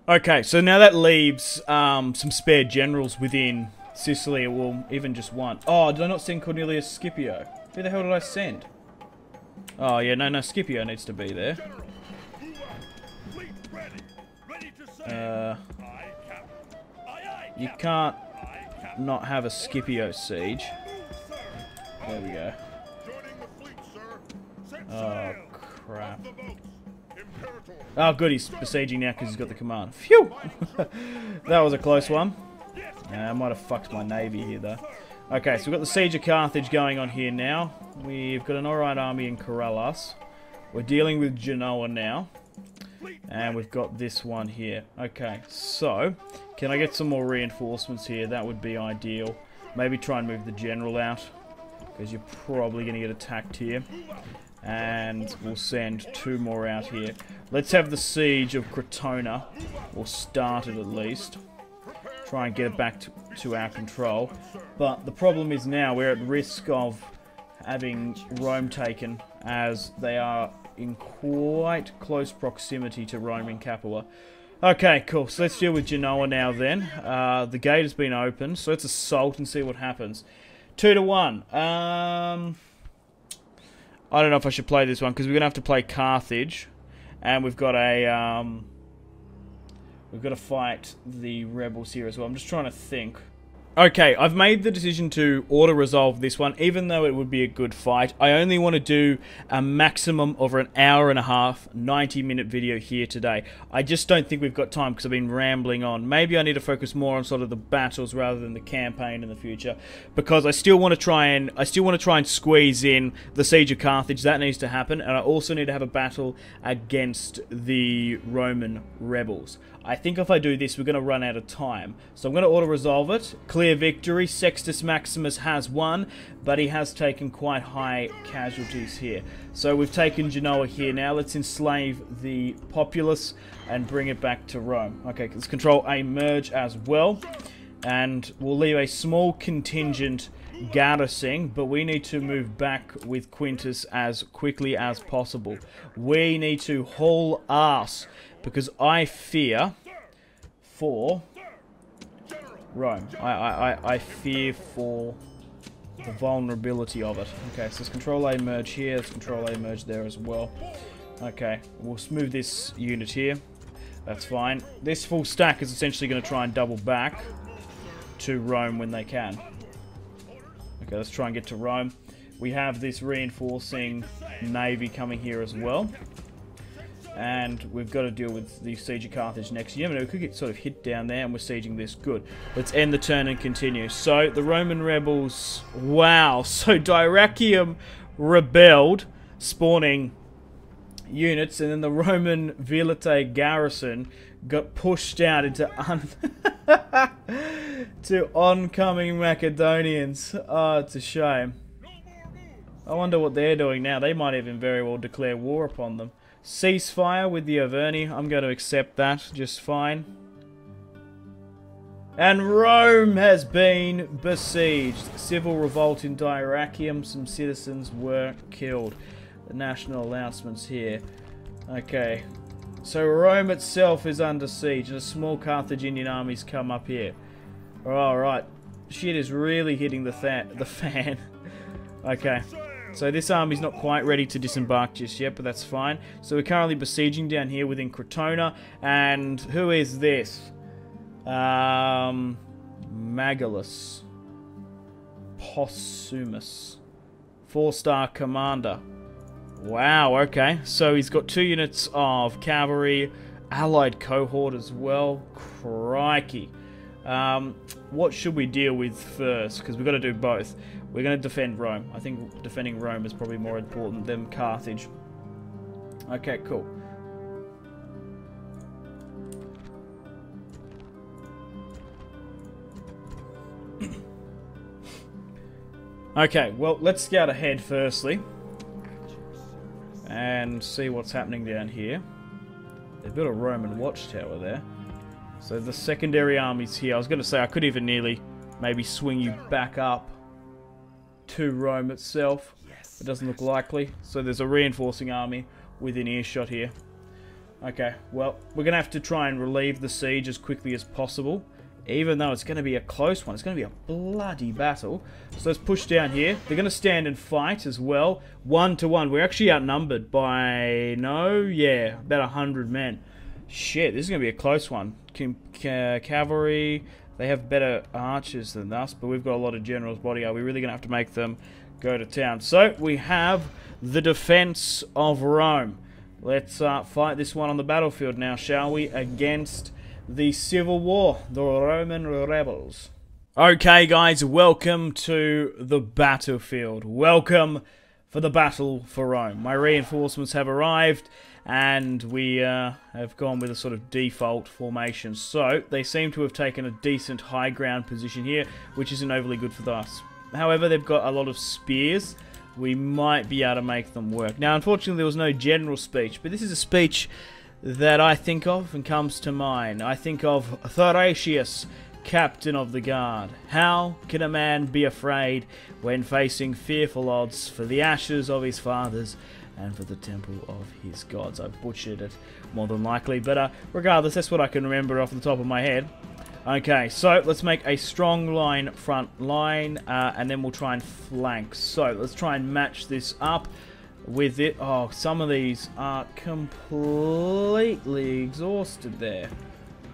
Okay, so now that leaves some spare generals within Sicily, well, even just one. Oh, did I not send Cornelius Scipio? Who the hell did I send? Oh, yeah, no, Scipio needs to be there. You can't not have a Scipio siege. There we go. Oh, crap. Oh, good, he's besieging now because he's got the command. Phew! That was a close one. I might have fucked my navy here, though. Okay, so we've got the Siege of Carthage going on here now. We've got an alright army in Corellas. We're dealing with Genoa now. And we've got this one here. Okay, so, can I get some more reinforcements here? That would be ideal. Maybe try and move the general out, because you're probably going to get attacked here. And we'll send 2 more out here. Let's have the Siege of Crotona, or start it at least. Try and get it back to our control. But the problem is now we're at risk of having Rome taken, as they are in quite close proximity to Rome in Capua. Okay, cool. So let's deal with Genoa now then. The gate has been opened, so let's assault and see what happens. 2 to 1. I don't know if I should play this one, because we're going to have to play Carthage. And we've got a... we've got to fight the rebels here as well. I'm just trying to think. Okay, I've made the decision to auto-resolve this one, even though it would be a good fight. I only want to do a maximum of an hour and a half, 90-minute video here today. I just don't think we've got time because I've been rambling on. Maybe I need to focus more on sort of the battles rather than the campaign in the future, because I still want to try and squeeze in the Siege of Carthage. That needs to happen, and I also need to have a battle against the Roman rebels. I think if I do this, we're going to run out of time. So I'm going to auto-resolve it. Clear victory. Sextus Maximus has won, but he has taken quite high casualties here. So we've taken Genoa here now. Let's enslave the populace and bring it back to Rome. Okay, let's control a merge as well. And we'll leave a small contingent garrisoning, but we need to move back with Quintus as quickly as possible. We need to haul ass, because I fear for Rome. I fear for the vulnerability of it. Okay, so let's control A merge here. Let's control A merge there as well. Okay, we'll move this unit here. That's fine. This full stack is essentially going to try and double back to Rome when they can. Okay, let's try and get to Rome. We have this reinforcing navy coming here as well. And we've got to deal with the Siege of Carthage next. You never know, we could get sort of hit down there, and we're sieging this. Good. Let's end the turn and continue. So, the Roman rebels... Wow. So, Dyrrachium rebelled, spawning units, and then the Roman Velite garrison got pushed out into to oncoming Macedonians. Oh, it's a shame. I wonder what they're doing now. They might even very well declare war upon them. Ceasefire with the Averni. I'm going to accept that just fine. And Rome has been besieged. Civil revolt in Dyrrachium. Some citizens were killed. The national announcements here. Okay. So Rome itself is under siege, and a small Carthaginian army's come up here. Alright. Shit is really hitting the fan. Okay. So this army's not quite ready to disembark just yet, but that's fine. So we're currently besieging down here within Crotona. And who is this? Magallus. Possumus. 4-star commander. Wow, okay. So he's got 2 units of cavalry, allied cohort as well. Crikey. What should we deal with first? Because we've got to do both. We're going to defend Rome. I think defending Rome is probably more important than Carthage. Okay, cool. Okay, well, let's scout ahead firstly. And see what's happening down here. They've got a Roman watchtower there. So the secondary army's here. I was going to say I could even nearly maybe swing you back up to Rome itself. It doesn't look likely. So there's a reinforcing army within earshot here. Okay, well, we're going to have to try and relieve the siege as quickly as possible. Even though it's going to be a close one. It's going to be a bloody battle. So let's push down here. They're going to stand and fight as well. 1 to 1. We're actually outnumbered by... No? Yeah, about 100 men. Shit, this is going to be a close one. Cavalry... They have better archers than us, but we've got a lot of generals bodyguard. We're really going to have to make them go to town. So, we have the defense of Rome. Let's fight this one on the battlefield now, shall we? Against the Civil War, the Roman rebels. Okay, guys, welcome to the battlefield. Welcome for the battle for Rome. My reinforcements have arrived, and we have gone with a sort of default formation. So, they seem to have taken a decent high ground position here, which isn't overly good for us. However, they've got a lot of spears. We might be able to make them work. Now, unfortunately, there was no general speech, but this is a speech that I think of and comes to mind. I think of Thracius, captain of the guard. How can a man be afraid when facing fearful odds for the ashes of his fathers and for the temple of his gods? I've butchered it more than likely, but regardless, that's what I can remember off the top of my head. Okay, so let's make a strong line, front line, and then we'll try and flank. So let's try and match this up with it. Oh, some of these are completely exhausted there.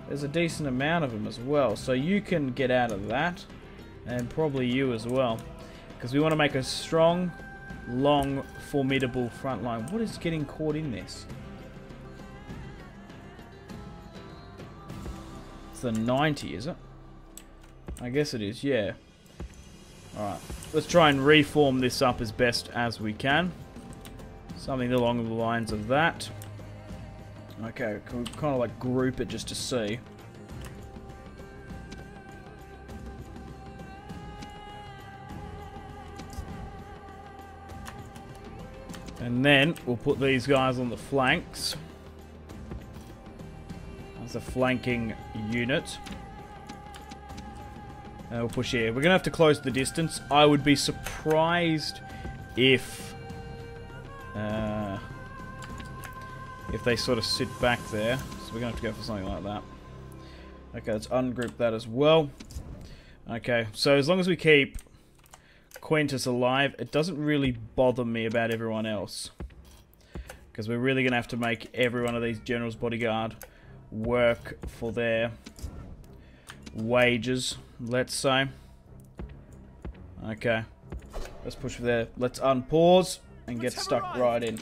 There's a decent amount of them as well, so you can get out of that, and probably you as well, because we want to make a strong, long, formidable front line. What is getting caught in this? It's the 90, is it? I guess it is, yeah. Alright, let's try and reform this up as best as we can. Something along the lines of that. Okay, can we kind of like group it just to see. And then we'll put these guys on the flanks. As a flanking unit. And we'll push here. We're going to have to close the distance. I would be surprised if they sort of sit back there. So we're going to have to go for something like that. Okay, let's ungroup that as well. Okay, so as long as we keep Quintus alive, it doesn't really bother me about everyone else. Because we're really going to have to make every one of these generals bodyguard work for their wages, let's say. Okay, let's push for there. Let's unpause and get stuck right in.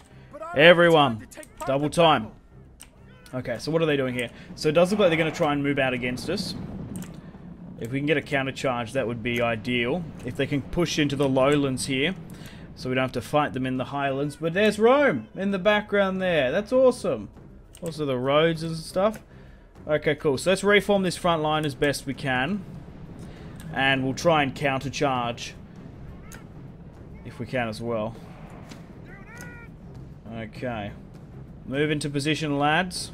Everyone, double time. Okay, so what are they doing here? So it does look like they're going to try and move out against us. If we can get a counter charge, that would be ideal. If they can push into the lowlands here, so we don't have to fight them in the highlands. But there's Rome in the background there. That's awesome. Also the roads and stuff. Okay, cool. So let's reform this front line as best we can. And we'll try and counter charge if we can as well. Okay. Move into position, lads.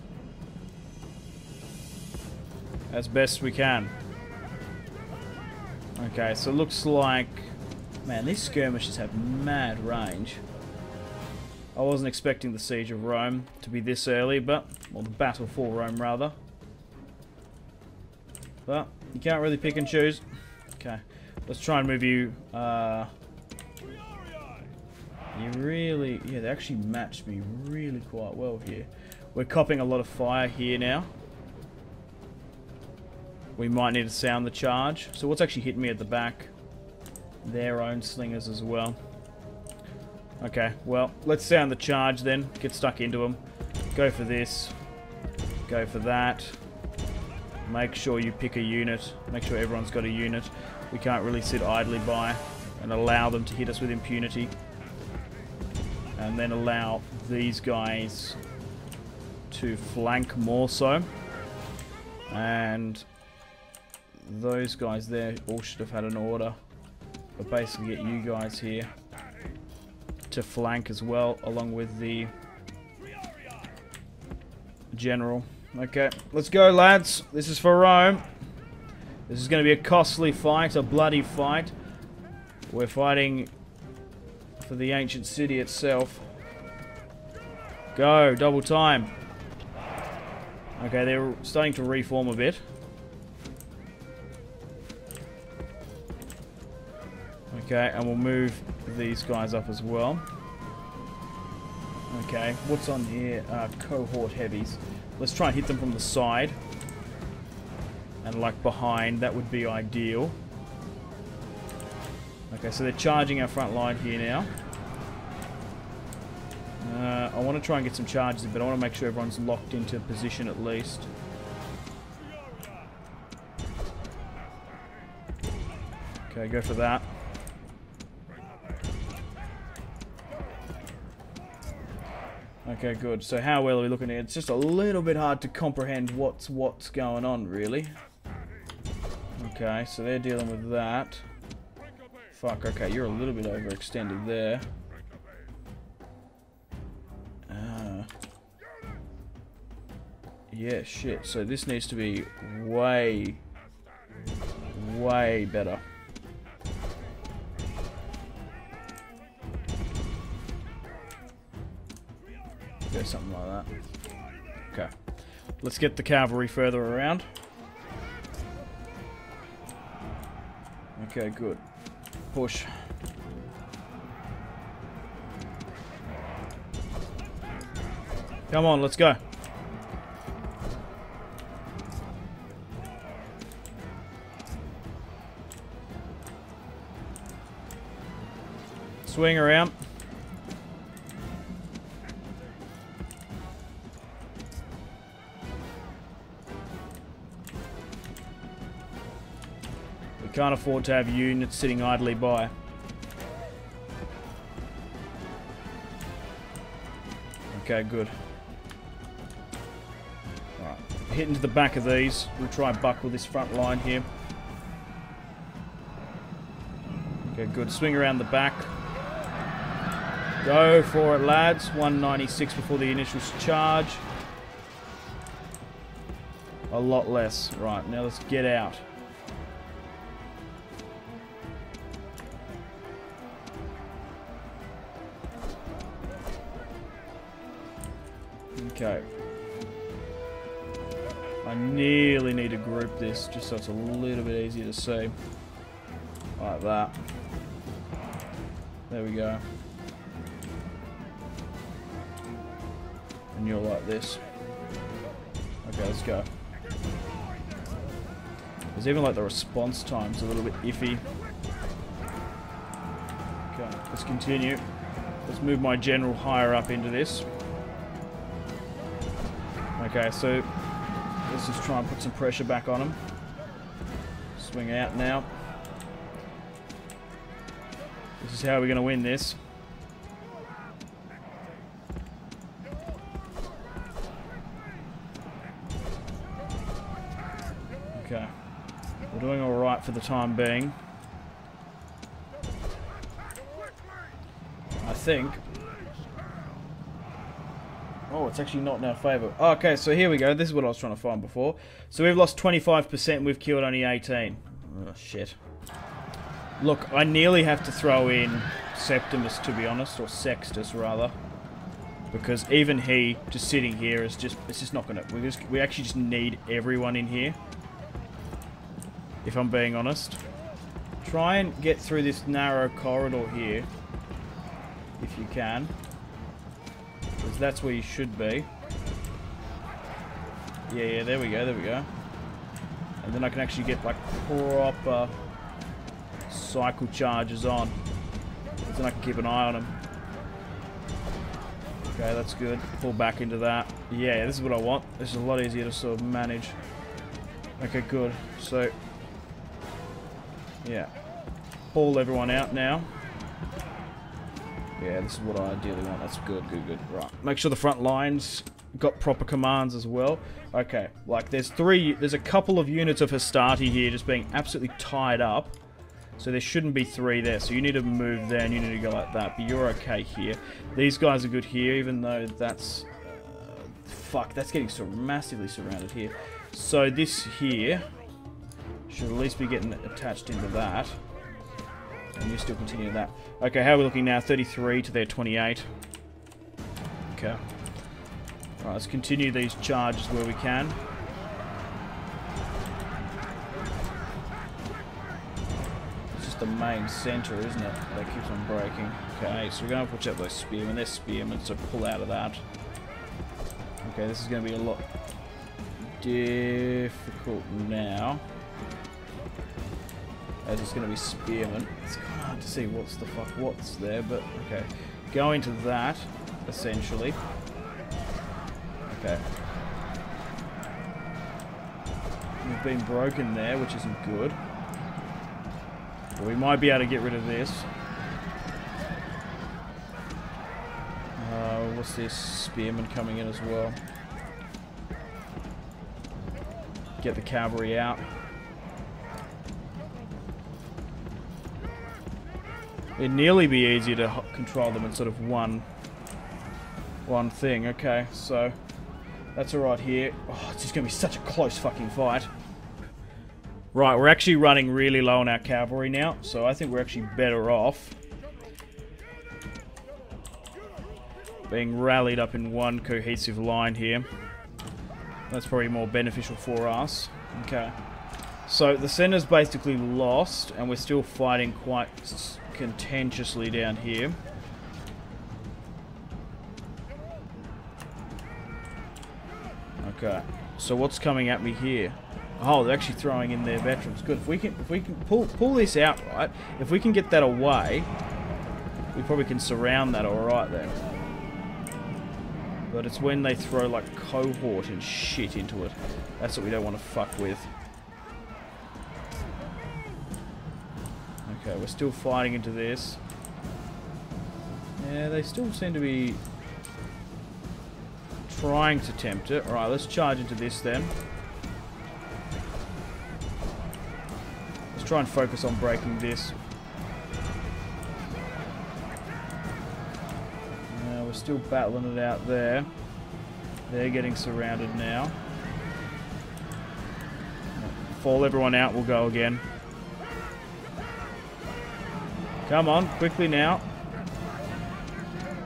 As best we can. Okay, so it looks like... Man, these skirmishes have mad range. I wasn't expecting the Siege of Rome to be this early, but... Well, the Battle for Rome, rather. But, you can't really pick and choose. Okay, let's try and move you... You really... Yeah, they actually matched me really quite well here. We're copping a lot of fire here now. We might need to sound the charge. So what's actually hitting me at the back? Their own slingers as well. Okay, well, let's sound the charge then. Get stuck into them. Go for this. Go for that. Make sure you pick a unit. Make sure everyone's got a unit. We can't really sit idly by and allow them to hit us with impunity. And then allow these guys to flank more so. And those guys there all should have had an order. But basically get you guys here to flank as well, along with the general. Okay, let's go, lads. This is for Rome. This is going to be a costly fight, a bloody fight. We're fighting for the ancient city itself. Go, double time. Okay, they're starting to reform a bit. Okay, and we'll move these guys up as well. Okay, what's on here? Cohort heavies. Let's try and hit them from the side. And like behind, that would be ideal. Okay, so they're charging our front line here now. I want to try and get some charges, but I want to make sure everyone's locked into position at least. Okay, go for that. Okay, good. So how well are we looking at it? It's just a little bit hard to comprehend what's going on, really. Okay, so they're dealing with that. Fuck, okay, you're a little bit overextended there. Yeah, shit. So this needs to be way better. Yeah, something like that. Okay. Let's get the cavalry further around. Okay, good. Push. Come on, let's go. Swing around. We can't afford to have units sitting idly by. Okay, good. Alright, hit into the back of these. We'll try and buckle this front line here. Okay, good. Swing around the back. Go for it, lads. 196 before the initial charge. A lot less. Right, now let's get out. Okay. I nearly need to group this just so it's a little bit easier to see. Like that. There we go. And you're like this. Okay, let's go. There's even like the response time's a little bit iffy. Okay, let's continue. Let's move my general higher up into this. Okay, so let's just try and put some pressure back on him. Swing out now. This is how we're going to win this. Okay. We're doing alright for the time being. I think. Oh, it's actually not in our favour. Okay, so here we go. This is what I was trying to find before. So we've lost 25%, we've killed only 18. Oh, shit. Look, I nearly have to throw in Septimus, to be honest, or Sextus, rather. Because even he, just sitting here, is just, it's just not going to... We actually just need everyone in here. If I'm being honest. Try and get through this narrow corridor here. If you can. Because that's where you should be. Yeah, there we go, there we go. And then I can actually get like proper cycle charges on. Then I can keep an eye on them. Okay, that's good. Pull back into that. Yeah, this is what I want. This is a lot easier to sort of manage. Okay, good. So, yeah. Pull everyone out now. Yeah, this is what I ideally want. That's good, good, good. Right. Make sure the front lines got proper commands as well. Okay, like there's a couple of units of Hastati here just being absolutely tied up. So there shouldn't be 3 there. So you need to move there and you need to go like that. But you're okay here. These guys are good here, even though that's... fuck, that's getting so massively surrounded here. So this here should at least be getting attached into that. And you still continue that. Okay, how are we looking now? 33 to their 28. Okay. Alright, let's continue these charges where we can. It's just the main centre, isn't it? That keeps on breaking. Okay, so we're going to watch out those spearmen. They're spearmen, so pull out of that. Okay, this is going to be a lot difficult now. As it's going to be spearmen. It's kind of hard to see what's there, but okay. Go into that, essentially. Okay. We've been broken there, which isn't good. But we might be able to get rid of this. What's this? Spearman coming in as well. Get the cavalry out. It'd nearly be easier to control them in sort of one thing. Okay, so that's alright here. Oh, it's just going to be such a close fucking fight. Right, we're actually running really low on our cavalry now, so I think we're actually better off being rallied up in one cohesive line here. That's probably more beneficial for us. Okay. So the center's basically lost, and we're still fighting quite contentiously down here. Okay. So what's coming at me here? Oh, they're actually throwing in their veterans. Good. If we can pull this out right, if we can get that away, we probably can surround that all right then. But it's when they throw like cohort and shit into it. That's what we don't want to fuck with. Okay, we're still fighting into this. Yeah, they still seem to be trying to tempt it. Alright, let's charge into this then. Let's try and focus on breaking this. We're still battling it out there. They're getting surrounded now. Fall everyone out, we'll go again. Come on, quickly now.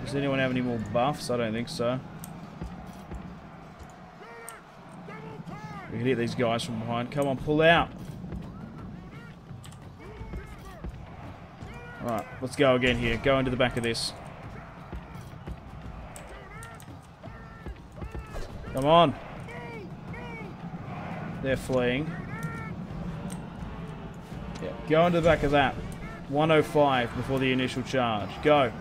Does anyone have any more buffs? I don't think so. We can hit these guys from behind. Come on, pull out. Alright, let's go again here. Go into the back of this. Come on. They're fleeing. Yeah, go into the back of that. 105 before the initial charge. Go.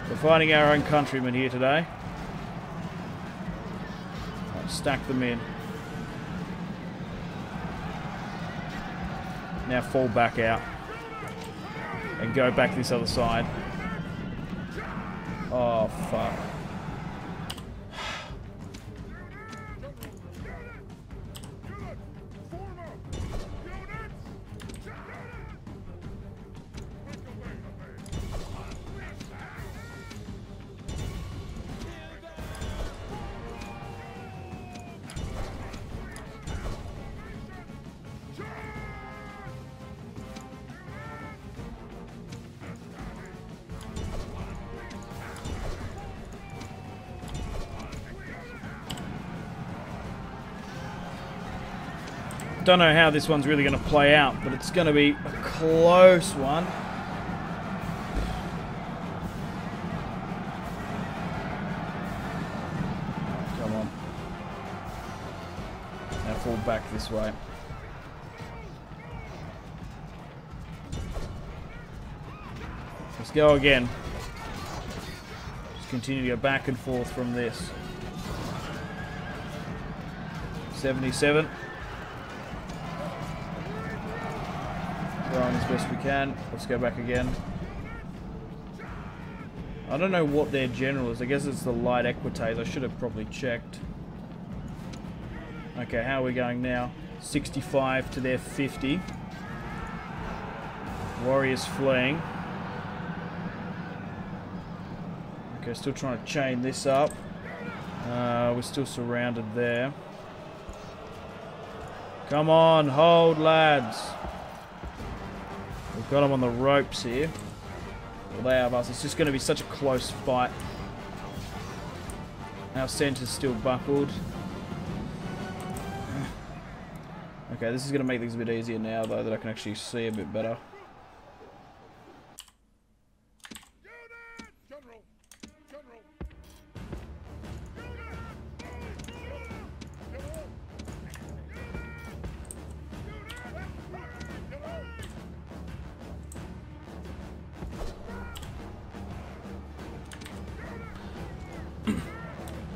We're fighting our own countrymen here today. Right, stack them in. Now fall back out. And go back this other side. Oh, fuck. Don't know how this one's really going to play out, but it's going to be a close one. Come on. Now fall back this way. Let's go again. Just continue to go back and forth from this. 77. Throwing as best we can. Let's go back again. I don't know what their general is. I guess it's the light equites. I should have probably checked. Okay, how are we going now? 65 to their 50. Warriors fleeing. Okay, still trying to chain this up. We're still surrounded there. Come on, hold, lads. We've got them on the ropes here. Well, they have us. It's just going to be such a close fight. Our centre's still buckled. Okay, this is going to make things a bit easier now, though, that I can actually see a bit better.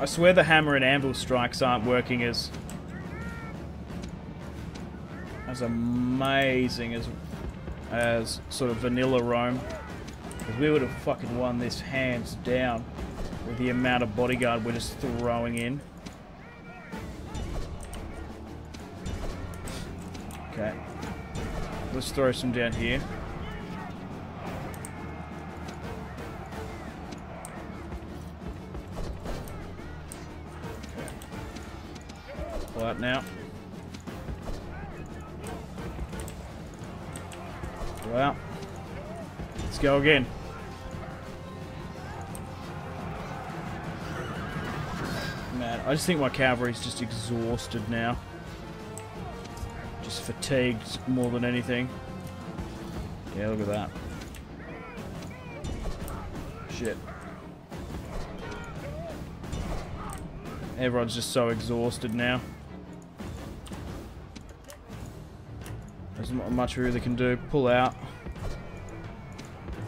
I swear the hammer and anvil strikes aren't working as amazing as sort of vanilla Rome. Because we would have fucking won this hands down with the amount of bodyguard we're just throwing in. Okay. Let's throw some down here. Pull out now. Pull out. Let's go again. Man, I just think my cavalry's just exhausted now. Just fatigued more than anything. Yeah, look at that. Shit. Everyone's just so exhausted now. There's not much we really can do. Pull out.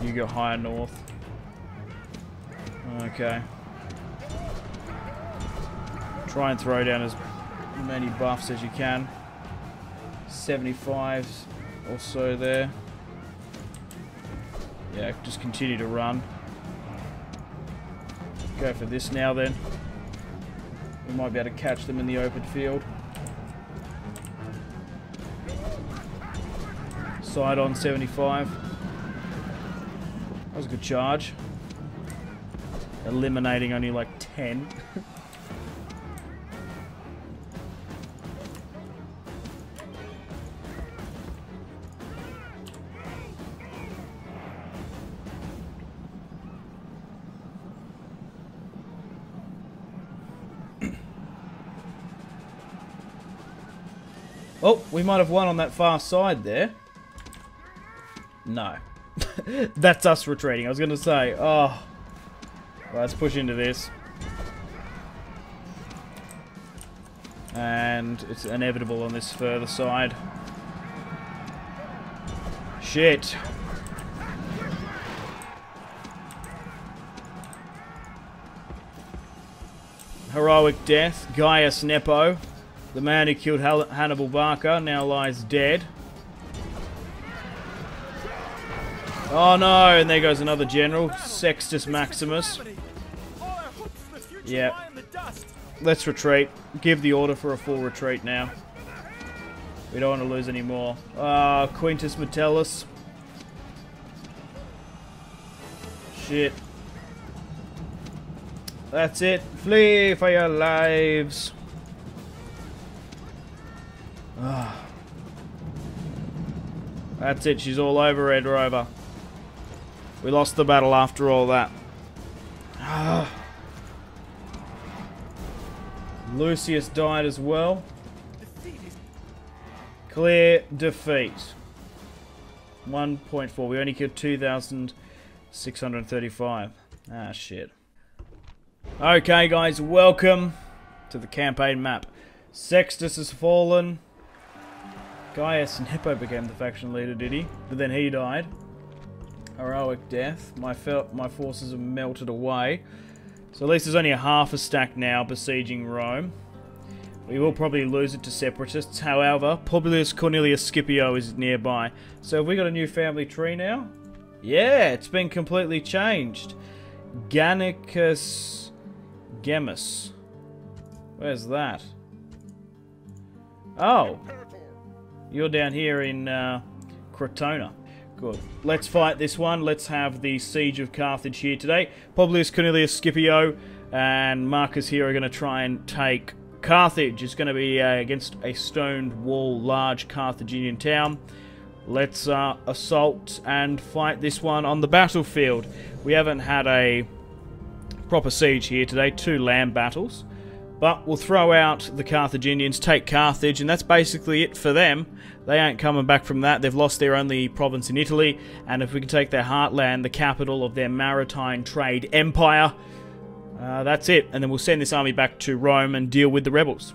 You go higher north. Okay. Try and throw down as many buffs as you can. 75s or so there. Yeah, just continue to run. Go for this now then. We might be able to catch them in the open field. Side on 75. That was a good charge. Eliminating only like 10. Oh, we might have won on that far side there. No. That's us retreating. I was going to say, oh. Let's push into this. And it's inevitable on this further side. Shit. Heroic death. Gaius Nepo. The man who killed Hannibal Barca now lies dead. Oh no, and there goes another general, Sextus Maximus. Yeah. Let's retreat. Give the order for a full retreat now. We don't want to lose any more. Quintus Metellus. Shit. That's it. Flee for your lives. That's it, she's all over, Red Rover. We lost the battle after all that. Lucius died as well. Clear defeat. 1.4. We only killed 2,635. Ah, shit. Okay, guys, welcome to the campaign map. Sextus has fallen. Gaius Nepo became the faction leader, did he? But then he died. Heroic death. My forces have melted away. So at least there's only a half a stack now besieging Rome. We will probably lose it to separatists. However, Publius Cornelius Scipio is nearby. So have we got a new family tree now? Yeah, it's been completely changed. Gannicus Gemmus. Where's that? Oh. You're down here in Crotona. Good. Let's fight this one. Let's have the Siege of Carthage here today. Publius Cornelius Scipio and Marcus here are going to try and take Carthage. It's going to be against a stoned wall, large Carthaginian town. Let's assault and fight this one on the battlefield. We haven't had a proper siege here today, 2 land battles. But we'll throw out the Carthaginians, take Carthage, and that's basically it for them. They ain't coming back from that. They've lost their only province in Italy, and if we can take their heartland, the capital of their maritime trade empire, that's it. And then we'll send this army back to Rome and deal with the rebels.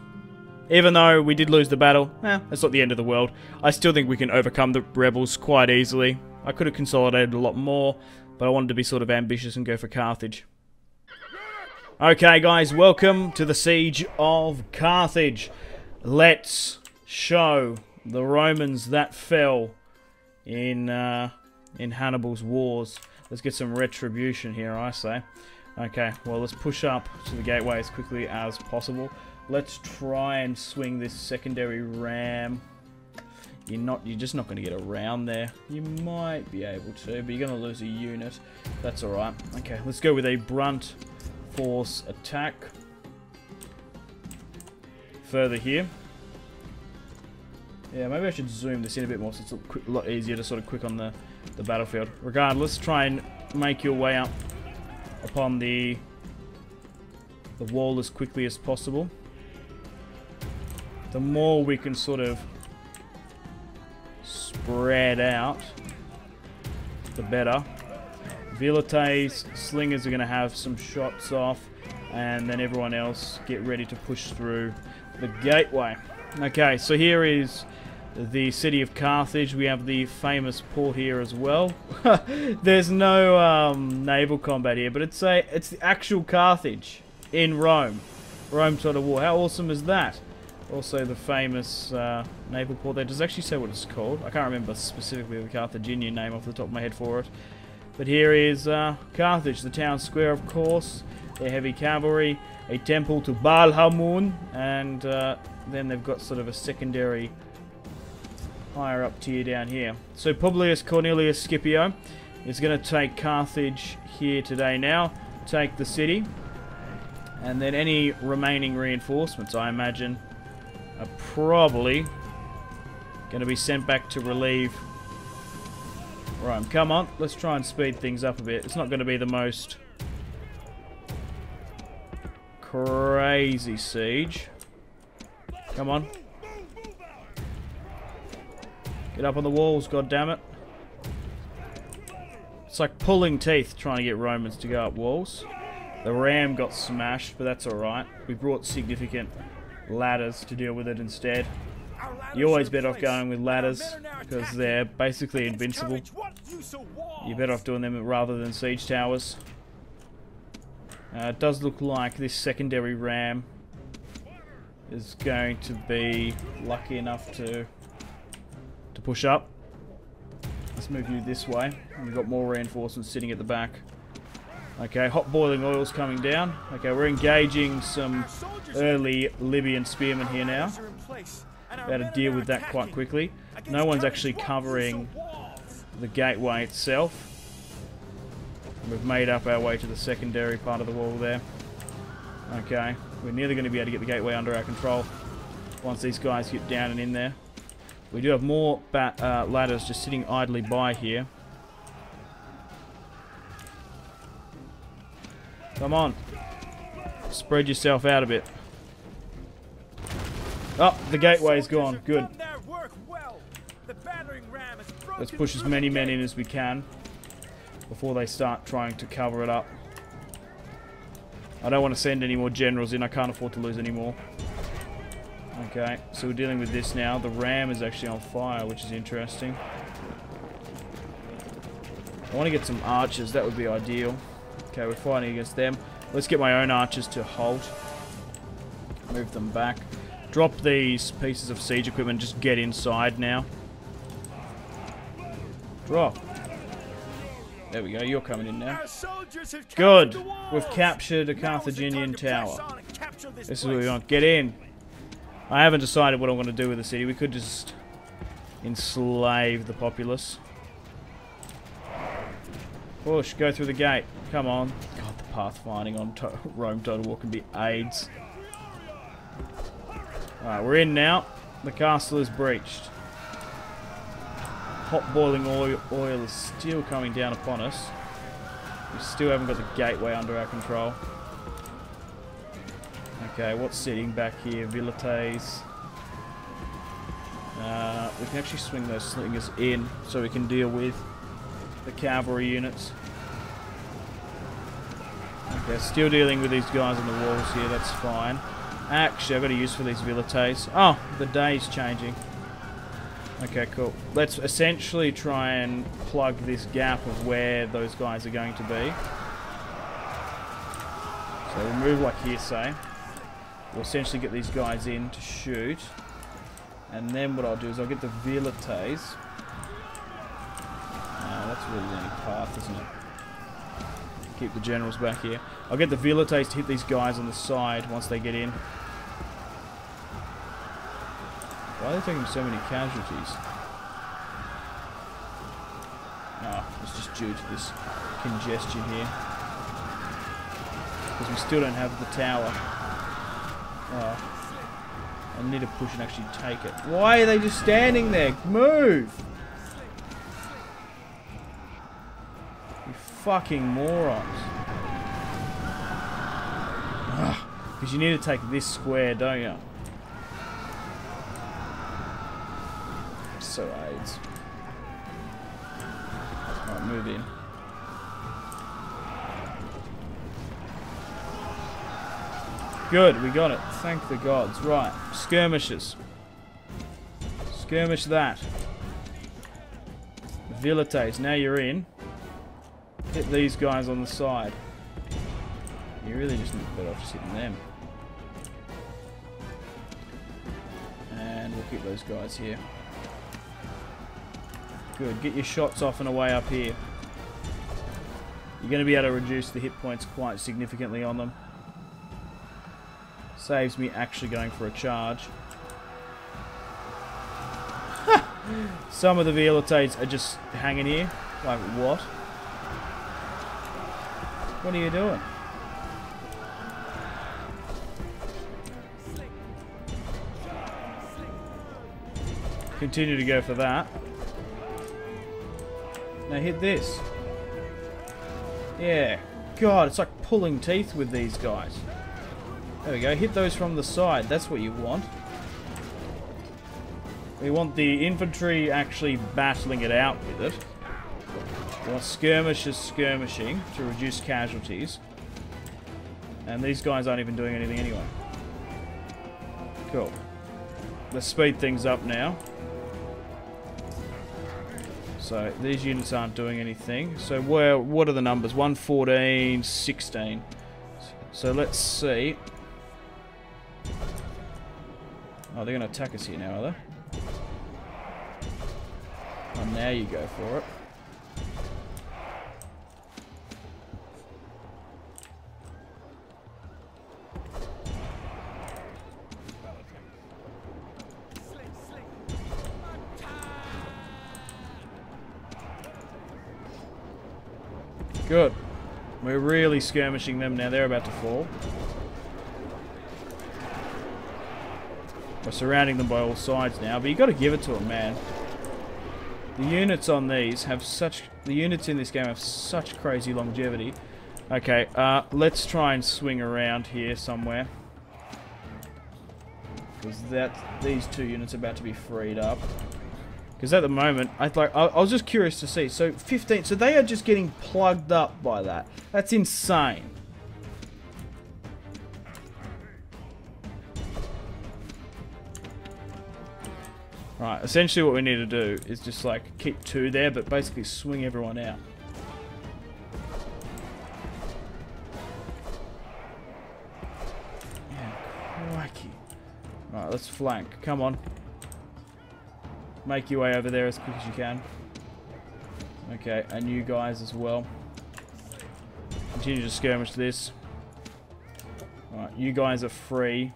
Even though we did lose the battle, that's not the end of the world. I still think we can overcome the rebels quite easily. I could have consolidated a lot more, but I wanted to be sort of ambitious and go for Carthage. Okay guys, welcome to the Siege of Carthage. Let's show the Romans that fell in Hannibal's wars. Let's get some retribution here, I say. Okay, well let's push up to the gateway as quickly as possible. Let's try and swing this secondary ram. You're just not going to get around there. You might be able to, but you're going to lose a unit. That's alright. Okay, let's go with a brunt force attack. Further here. Yeah, maybe I should zoom this in a bit more so it's a lot easier to sort of quick on the battlefield. Regardless, try and make your way up upon the wall as quickly as possible. The more we can sort of spread out, the better. Velites, slingers are going to have some shots off, and then everyone else get ready to push through the gateway. Okay, so here is the city of Carthage. We have the famous port here as well. There's no naval combat here, but it's the actual Carthage in Rome. Rome Total War. How awesome is that? Also the famous naval port there. Does it actually say what it's called? I can't remember specifically the Carthaginian name off the top of my head for it. But here is Carthage, the town square, of course. Their heavy cavalry, a temple to Baal Hamun, and then they've got sort of a secondary higher up tier down here. So Publius Cornelius Scipio is going to take Carthage here today now, take the city, and then any remaining reinforcements, I imagine, are probably going to be sent back to relieve Rome. Come on, let's try and speed things up a bit. It's not going to be the most crazy siege. Come on. Get up on the walls, goddammit. It's like pulling teeth trying to get Romans to go up walls. The ram got smashed, but that's alright. We brought significant ladders to deal with it instead. You're always better off going with ladders because they're basically invincible. You're better off doing them rather than siege towers. It does look like this secondary ram is going to be lucky enough to push up. Let's move you this way. We've got more reinforcements sitting at the back. Okay, hot boiling oil's coming down. Okay, we're engaging some early Libyan spearmen here now. Got to deal with that quite quickly. No one's actually covering the gateway itself. We've made up our way to the secondary part of the wall there. Okay, we're nearly going to be able to get the gateway under our control once these guys get down and in there. We do have more ladders just sitting idly by here. Come on. Spread yourself out a bit. Oh, the gateway's gone. Good. Let's push as many men in as we can before they start trying to cover it up. I don't want to send any more generals in. I can't afford to lose any more. Okay, so we're dealing with this now. The ram is actually on fire, which is interesting. I want to get some archers. That would be ideal. Okay, we're fighting against them. Let's get my own archers to halt. Move them back. Drop these pieces of siege equipment. Just get inside now. Drop. There we go. You're coming in now. Good. We've captured a Carthaginian tower. This is what we want. Get in. I haven't decided what I want to do with the city. We could just enslave the populace. Push. Go through the gate. Come on. God, the pathfinding on Rome Total War can be AIDS. Alright, we're in now. The castle is breached. Hot boiling oil is still coming down upon us. We still haven't got the gateway under our control. Okay, what's sitting back here? Vilites. We can actually swing those slingers in so we can deal with the cavalry units. Okay, still dealing with these guys on the walls here, that's fine. Actually, I've got a use for these Vilites. Oh, the day's changing. Okay, cool. Let's essentially try and plug this gap of where those guys are going to be. So we'll move like here, say. We'll essentially get these guys in to shoot. And then what I'll do is I'll get the Vilites. That's really the only path, isn't it? Keep the generals back here. I'll get the Vilites to hit these guys on the side once they get in. Why are they taking so many casualties? Oh, it's just due to this congestion here. Because we still don't have the tower. Oh. I need to push and actually take it. Why are they just standing there? Move! You fucking morons. Because you need to take this square, don't you? So aids. Alright, move in. Good, we got it. Thank the gods. Right, skirmishes. Skirmish that. Vilites, now you're in. Hit these guys on the side. You really just need to better off just hitting them. And we'll keep those guys here. Good, get your shots off and away up here. You're going to be able to reduce the hit points quite significantly on them. Saves me actually going for a charge. Some of the Vilites are just hanging here. Like, what? What are you doing? Continue to go for that. Now hit this. Yeah. God, it's like pulling teeth with these guys. There we go. Hit those from the side. That's what you want. We want the infantry actually battling it out with it. We want skirmishers skirmishing to reduce casualties. And these guys aren't even doing anything anyway. Cool. Let's speed things up now. So these units aren't doing anything. So what are the numbers? 114, 16. So let's see. Oh, they're going to attack us here now, are they? Oh, now you go for it. Good. We're really skirmishing them now. They're about to fall. We're surrounding them by all sides now, but you got to give it to them, man. The units on these have such... The units in this game have such crazy longevity. Okay, let's try and swing around here somewhere. Because these two units are about to be freed up. Because at the moment, I was just curious to see. So 15, so they are just getting plugged up by that. That's insane. Right, essentially what we need to do is just like keep two there, but basically swing everyone out. Yeah, crikey. Right, let's flank. Come on. Make your way over there as quick as you can. Okay, and you guys as well. Continue to skirmish this. Alright, you guys are free.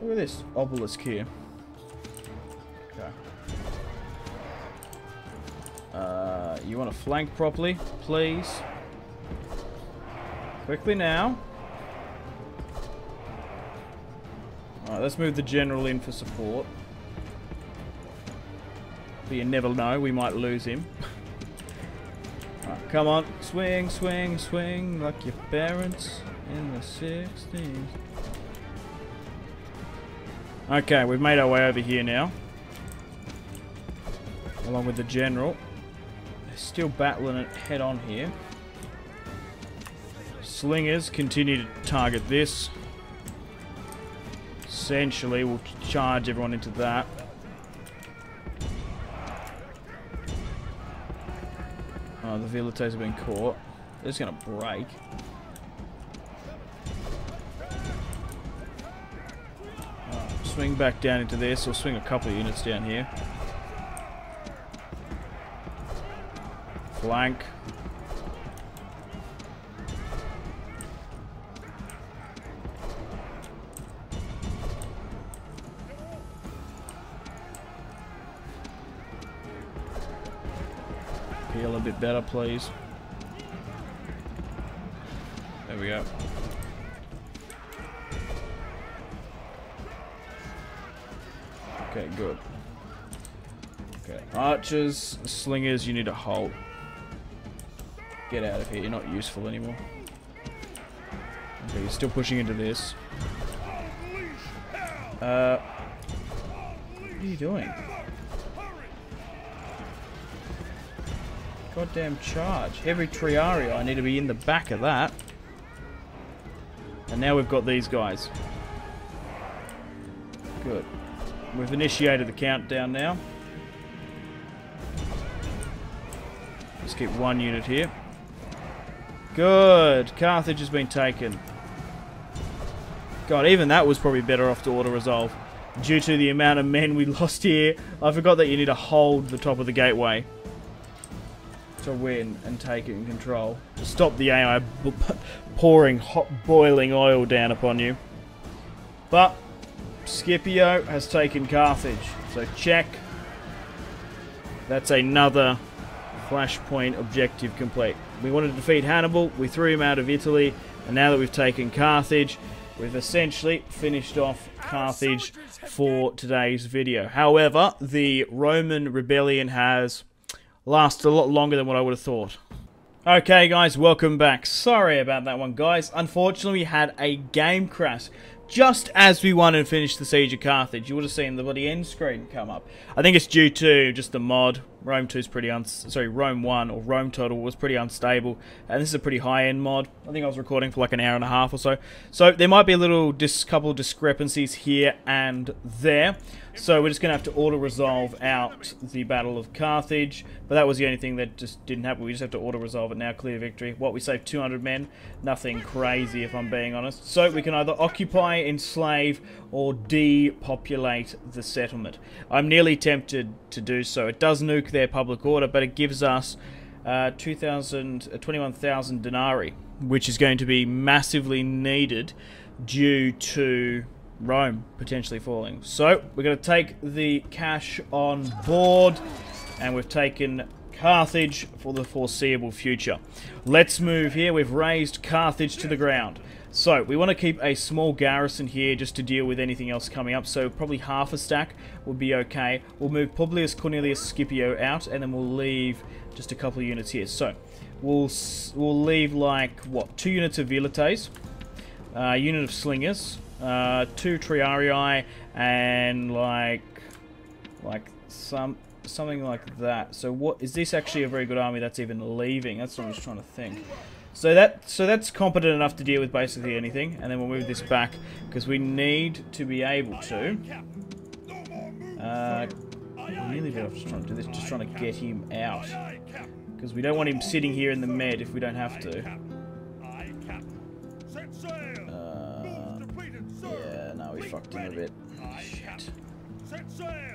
Look at this obelisk here. Okay. You want to flank properly, please? Quickly now. Alright, let's move the general in for support. But you never know, we might lose him. Right, come on, swing, swing, swing like your parents in the 60s. Okay, we've made our way over here now. Along with the general. They're still battling it head on here. Slingers continue to target this. Essentially, we'll charge everyone into that. Oh, the Velites have been caught. They're just going to break. Swing back down into this, or swing a couple of units down here. Flank. Peel a bit better, please. There we go. Okay, good. Okay, archers, slingers, you need to hold. Get out of here, you're not useful anymore. Okay, you're still pushing into this. What are you doing? Goddamn charge. Heavy Triarii, I need to be in the back of that. And now we've got these guys. Good. We've initiated the countdown now. Let's keep one unit here. Good. Carthage has been taken. God, even that was probably better off to auto-resolve. Due to the amount of men we lost here, I forgot that you need to hold the top of the gateway to win and take it in control. To stop the AI pouring hot boiling oil down upon you. But Scipio has taken Carthage, so check. That's another Flashpoint objective complete. We wanted to defeat Hannibal, we threw him out of Italy, and now that we've taken Carthage, we've essentially finished off Carthage for today's video. However, the Roman rebellion has lasted a lot longer than what I would have thought. Okay guys, welcome back. Sorry about that one guys. Unfortunately we had a game crash. Just as we won and finished the Siege of Carthage, you would have seen the bloody end screen come up. I think it's due to just the mod. Rome 2 is pretty Rome 1 or Rome Total was pretty unstable, and this is a pretty high-end mod. I think I was recording for like an hour and a half or so. So there might be a little couple discrepancies here and there. So we're just going to have to auto-resolve out the Battle of Carthage. But that was the only thing that just didn't happen. We just have to auto-resolve it now. Clear victory. What, we saved 200 men? Nothing crazy if I'm being honest. So we can either occupy, enslave, or depopulate the settlement. I'm nearly tempted to do so. It does nuke their public order, but it gives us 21,000 denarii, which is going to be massively needed due to Rome potentially falling. So we're going to take the cash on board, and we've taken Carthage for the foreseeable future. Let's move here. We've razed Carthage to the ground. So we want to keep a small garrison here just to deal with anything else coming up. So probably half a stack would be okay. We'll move Publius Cornelius Scipio out, and then we'll leave just a couple of units here. So we'll leave like what, 2 units of Velites, a unit of slingers, 2 Triarii, and like something like that. So what is this actually a very good army that's even leaving? That's what I was trying to think. So that's competent enough to deal with basically anything, and then we'll move this back because we need to be able to. Really bit off just trying to do this, just trying to get him out because we don't want him sitting here in the med if we don't have to. Yeah, no, we fucked him a bit. Shit.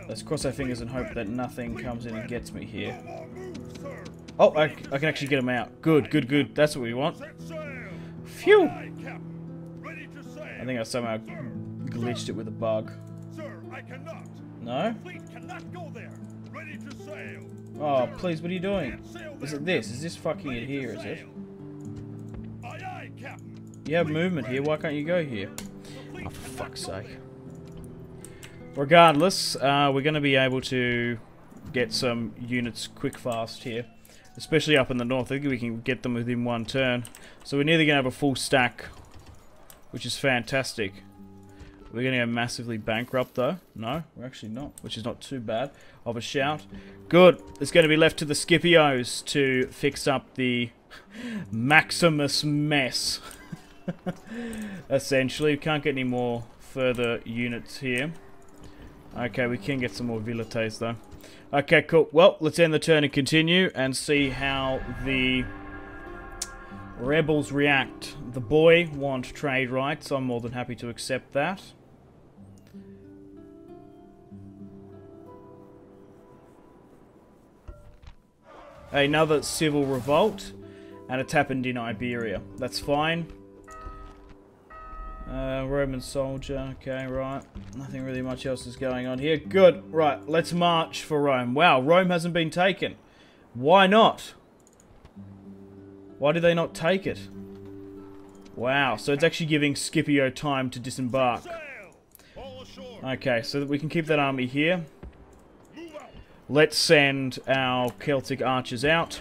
Let's cross our fingers and hope that nothing comes in and gets me here. Oh, I can actually get him out. Good, good, good. That's what we want. Phew! I think I somehow glitched it with a bug. No? Oh, please, what are you doing? Is it this? Is this fucking it here, is it? You have movement here, why can't you go here? Oh, for fuck's sake. Regardless, we're going to be able to get some units quick fast here. Especially up in the north. I think we can get them within one turn. So we're nearly going to have a full stack, which is fantastic. We're going to go massively bankrupt though. No, we're actually not, which is not too bad of a shout. Good. It's going to be left to the Scipios to fix up the Maximus mess. Essentially, we can't get any more further units here. Okay, we can get some more Vilites though. Okay, cool. Well, let's end the turn and continue and see how the rebels react. The boy want trade rights. I'm more than happy to accept that. Another civil revolt, and it's happened in Iberia. That's fine. Roman soldier. Okay, right. Nothing really much else is going on here. Good. Right, let's march for Rome. Wow, Rome hasn't been taken. Why not? Why did they not take it? Wow, so it's actually giving Scipio time to disembark. Okay, so that we can keep that army here. Let's send our Celtic archers out.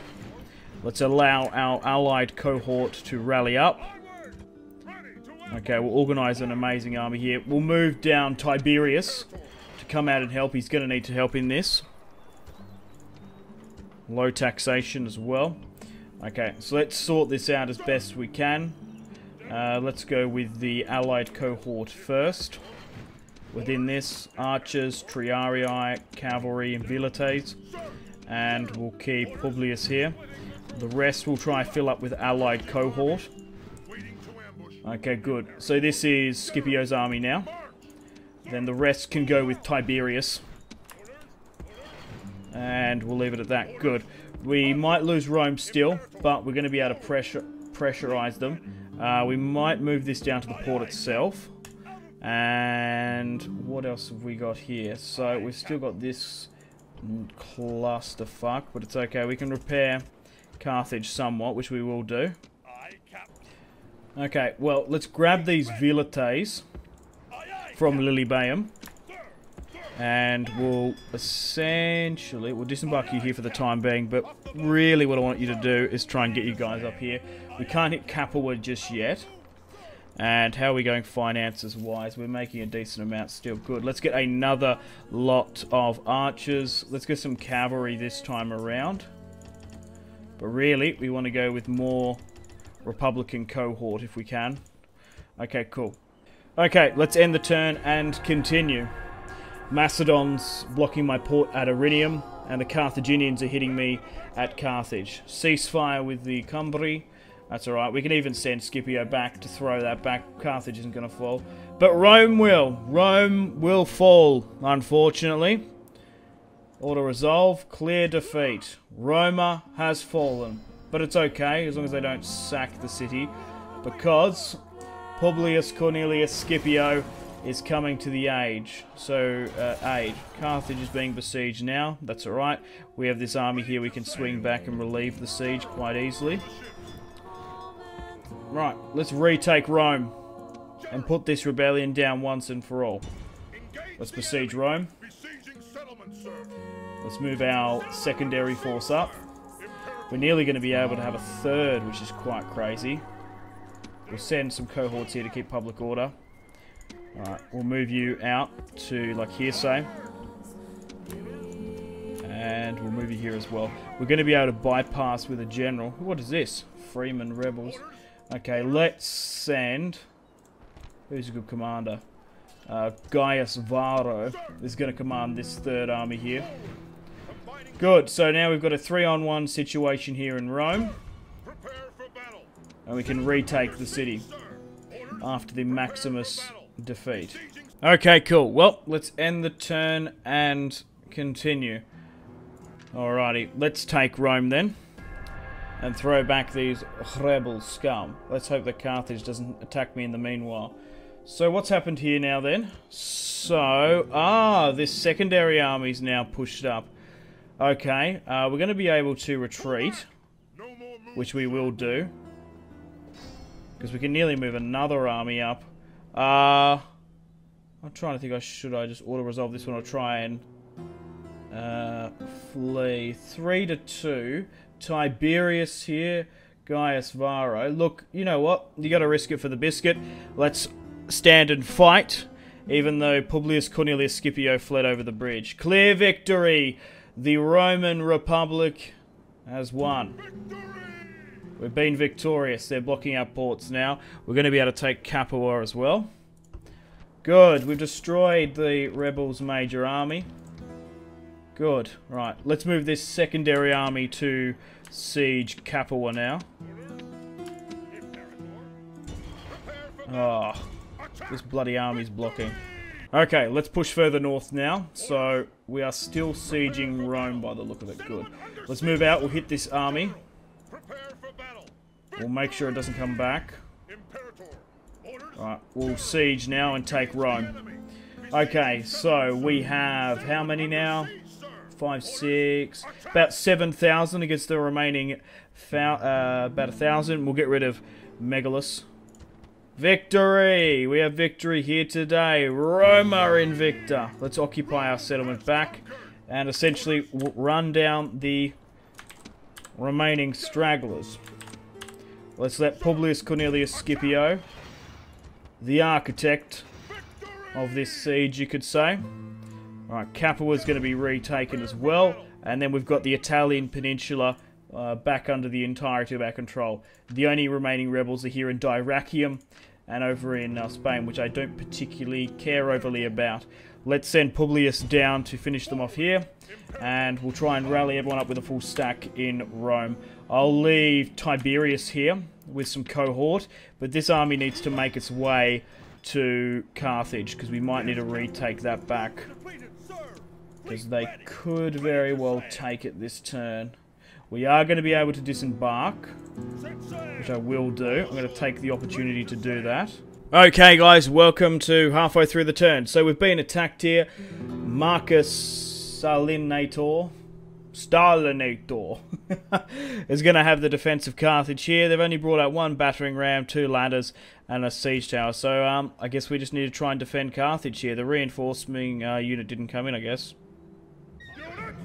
Let's allow our allied cohort to rally up. Okay, we'll organise an amazing army here. We'll move down Tiberius to come out and help. He's going to need to help in this. Low taxation as well. Okay, so let's sort this out as best we can. Let's go with the allied cohort first. Within this, archers, triarii, cavalry, and vilites. And we'll keep Publius here. The rest we'll try and fill up with allied cohort. Okay, good. So this is Scipio's army now. Then the rest can go with Tiberius. And we'll leave it at that. Good. We might lose Rome still, but we're going to be able to pressurize them. We might move this down to the port itself. And what else have we got here? So we've still got this clusterfuck, but it's okay. We can repair Carthage somewhat, which we will do. Okay, well, let's grab these vilites from Lilybaeum. And we'll essentially, we'll disembark you here for the time being, but really what I want you to do is try and get you guys up here. We can't hit Capua just yet. And how are we going finances-wise? We're making a decent amount still. Good. Let's get another lot of archers. Let's get some cavalry this time around. But really, we want to go with more Republican cohort if we can. Okay, cool. Okay, let's end the turn and continue. Macedon's blocking my port at Irinium, and the Carthaginians are hitting me at Carthage. Ceasefire with the Cumbri. That's alright. We can even send Scipio back to throw that back. Carthage isn't going to fall. But Rome will. Rome will fall, unfortunately. Auto-resolve. Clear defeat. Roma has fallen. But it's okay, as long as they don't sack the city. Because Publius Cornelius Scipio is coming to the aid. Carthage is being besieged now. That's alright. We have this army here. We can swing back and relieve the siege quite easily. Right, let's retake Rome and put this rebellion down once and for all. Let's besiege Rome. Let's move our secondary force up. We're nearly going to be able to have a third, which is quite crazy. We'll send some cohorts here to keep public order. Alright, we'll move you out to, like, here, say. And we'll move you here as well. We're going to be able to bypass with a general. What is this? Freeman rebels. Okay, let's send... Who's a good commander? Gaius Varro is going to command this third army here. Good, so now we've got a 3-on-1 situation here in Rome. And we can retake the city after the Maximus defeat. Okay, cool. Well, let's end the turn and continue. Alrighty, let's take Rome then. And throw back these rebel scum. Let's hope that Carthage doesn't attack me in the meanwhile. So what's happened here now then? So, this secondary army's now pushed up. Okay, we're going to be able to retreat, which we will do. Because we can nearly move another army up. I'm trying to think, should I just auto-resolve this one or try and flee? 3-2. Tiberius here. Gaius Varro. Look, you know what? You got to risk it for the biscuit. Let's stand and fight, even though Publius Cornelius Scipio fled over the bridge. Clear victory! The Roman Republic has won. We've been victorious. They're blocking our ports now. We're going to be able to take Capua as well. Good. We've destroyed the rebels' major army. Good. Right. Let's move this secondary army to siege Capua now. Oh, this bloody army's blocking. Okay, let's push further north now. So, we are still sieging Rome by the look of it. Good. Let's move out. We'll hit this army. We'll make sure it doesn't come back. Right, we'll siege now and take Rome. Okay, so we have how many now? 5, 6, about 7,000 against the remaining about 1,000. We'll get rid of Megalus. Victory! We have victory here today. Rome are invicta. Let's occupy our settlement back and essentially run down the remaining stragglers. Let's let Publius Cornelius Scipio, the architect of this siege, you could say. Alright, Capua is going to be retaken as well. And then we've got the Italian peninsula back under the entirety of our control. The only remaining rebels are here in Dyrrachium and over in Spain, which I don't particularly care overly about. Let's send Publius down to finish them off here. And we'll try and rally everyone up with a full stack in Rome. I'll leave Tiberius here with some cohort, but this army needs to make its way to Carthage, because we might need to retake that back. Because they could very well take it this turn. We are going to be able to disembark, which I will do. I'm going to take the opportunity to do that. Okay guys, welcome to halfway through the turn. So we've been attacked here. Marcus Salinator is going to have the defense of Carthage here. They've only brought out 1 battering ram, 2 ladders, and a siege tower. So I guess we just need to try and defend Carthage here. The reinforcing unit didn't come in, I guess.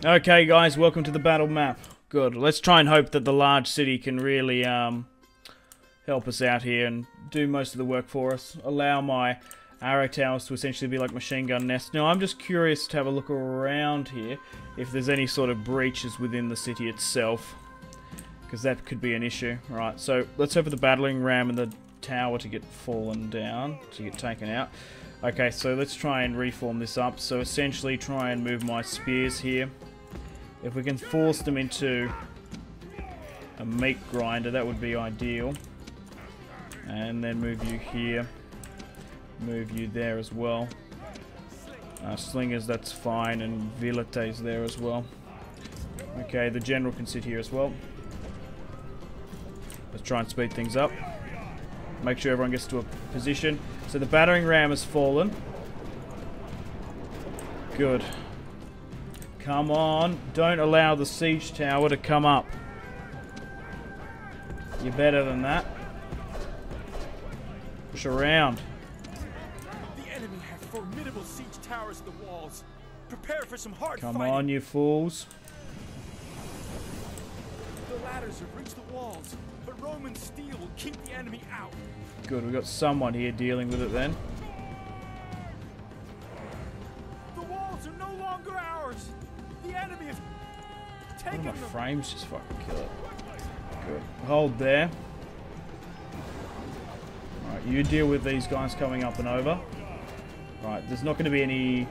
Okay guys, welcome to the battle map. Good. Let's try and hope that the large city can really help us out here and do most of the work for us. Allow my arrow towers to essentially be like machine gun nests. Now, I'm just curious to have a look around here if there's any sort of breaches within the city itself, because that could be an issue. Right, so let's hope for the battering ram and the tower to get fallen down, to get taken out. Okay, so let's try and reform this up. So essentially try and move my spears here. If we can force them into a meat grinder, that would be ideal. And then move you here. Move you there as well. Slingers, that's fine. And Vilites there as well. Okay, the general can sit here as well. Let's try and speed things up. Make sure everyone gets to a position. So the battering ram has fallen. Good. Come on. Don't allow the siege tower to come up. You're better than that. Push around. The enemy have formidable siege towers at the walls. Prepare for some hard fighting. Come on, you fools. The ladders have reached the walls, but Roman steel will keep the enemy out. Good, we've got someone here dealing with it then. The walls are no longer ours. The enemy has taken them. My frames just fucking kill it. Good. Hold there. Alright, you deal with these guys coming up and over. Right, there's not going to be any...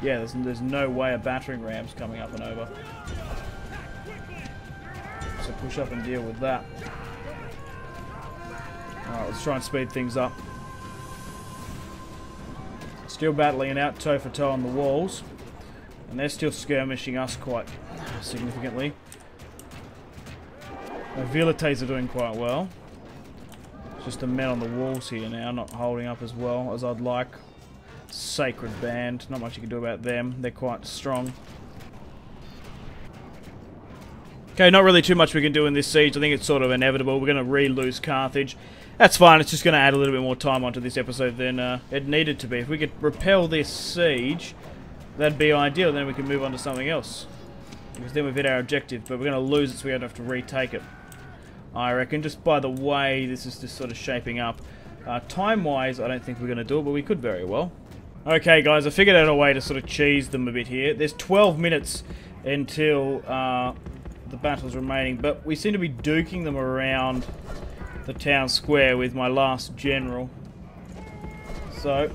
Yeah, there's no way a battering ram's coming up and over. So push up and deal with that. Alright, let's try and speed things up. Still battling it out toe for toe on the walls. And they're still skirmishing us quite significantly. My Vilites are doing quite well. It's just the men on the walls here now not holding up as well as I'd like. Sacred Band, not much you can do about them. They're quite strong. Okay, not really too much we can do in this siege. I think it's sort of inevitable. We're going to re-lose Carthage. That's fine. It's just going to add a little bit more time onto this episode than it needed to be. If we could repel this siege, that'd be ideal. Then we can move on to something else. because then we've hit our objective, but we're going to lose it, so we don't have to retake it. I reckon, just by the way this is just sort of shaping up. Time-wise, I don't think we're going to do it, but we could very well. Okay, guys, I figured out a way to sort of cheese them a bit here. There's 12 minutes until the battle's remaining, but we seem to be duking them around the town square with my last general. So,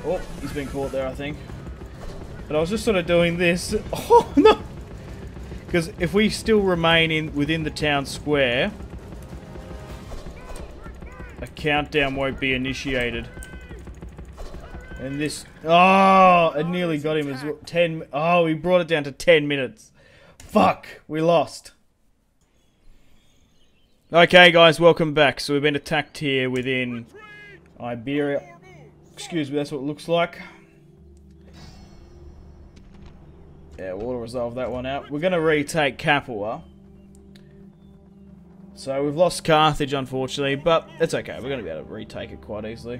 oh, he's been caught there, I think. But I was just sort of doing this. Oh, no! Because if we still remain within the town square, a countdown won't be initiated. And this... Oh! I nearly got him as well. 10... Oh, we brought it down to 10 minutes. Fuck! We lost. Okay, guys, welcome back. So we've been attacked here within Iberia. Excuse me, that's what it looks like. Yeah, we'll resolve that one out. We're going to retake Capua. So we've lost Carthage, unfortunately, but it's okay. We're going to be able to retake it quite easily.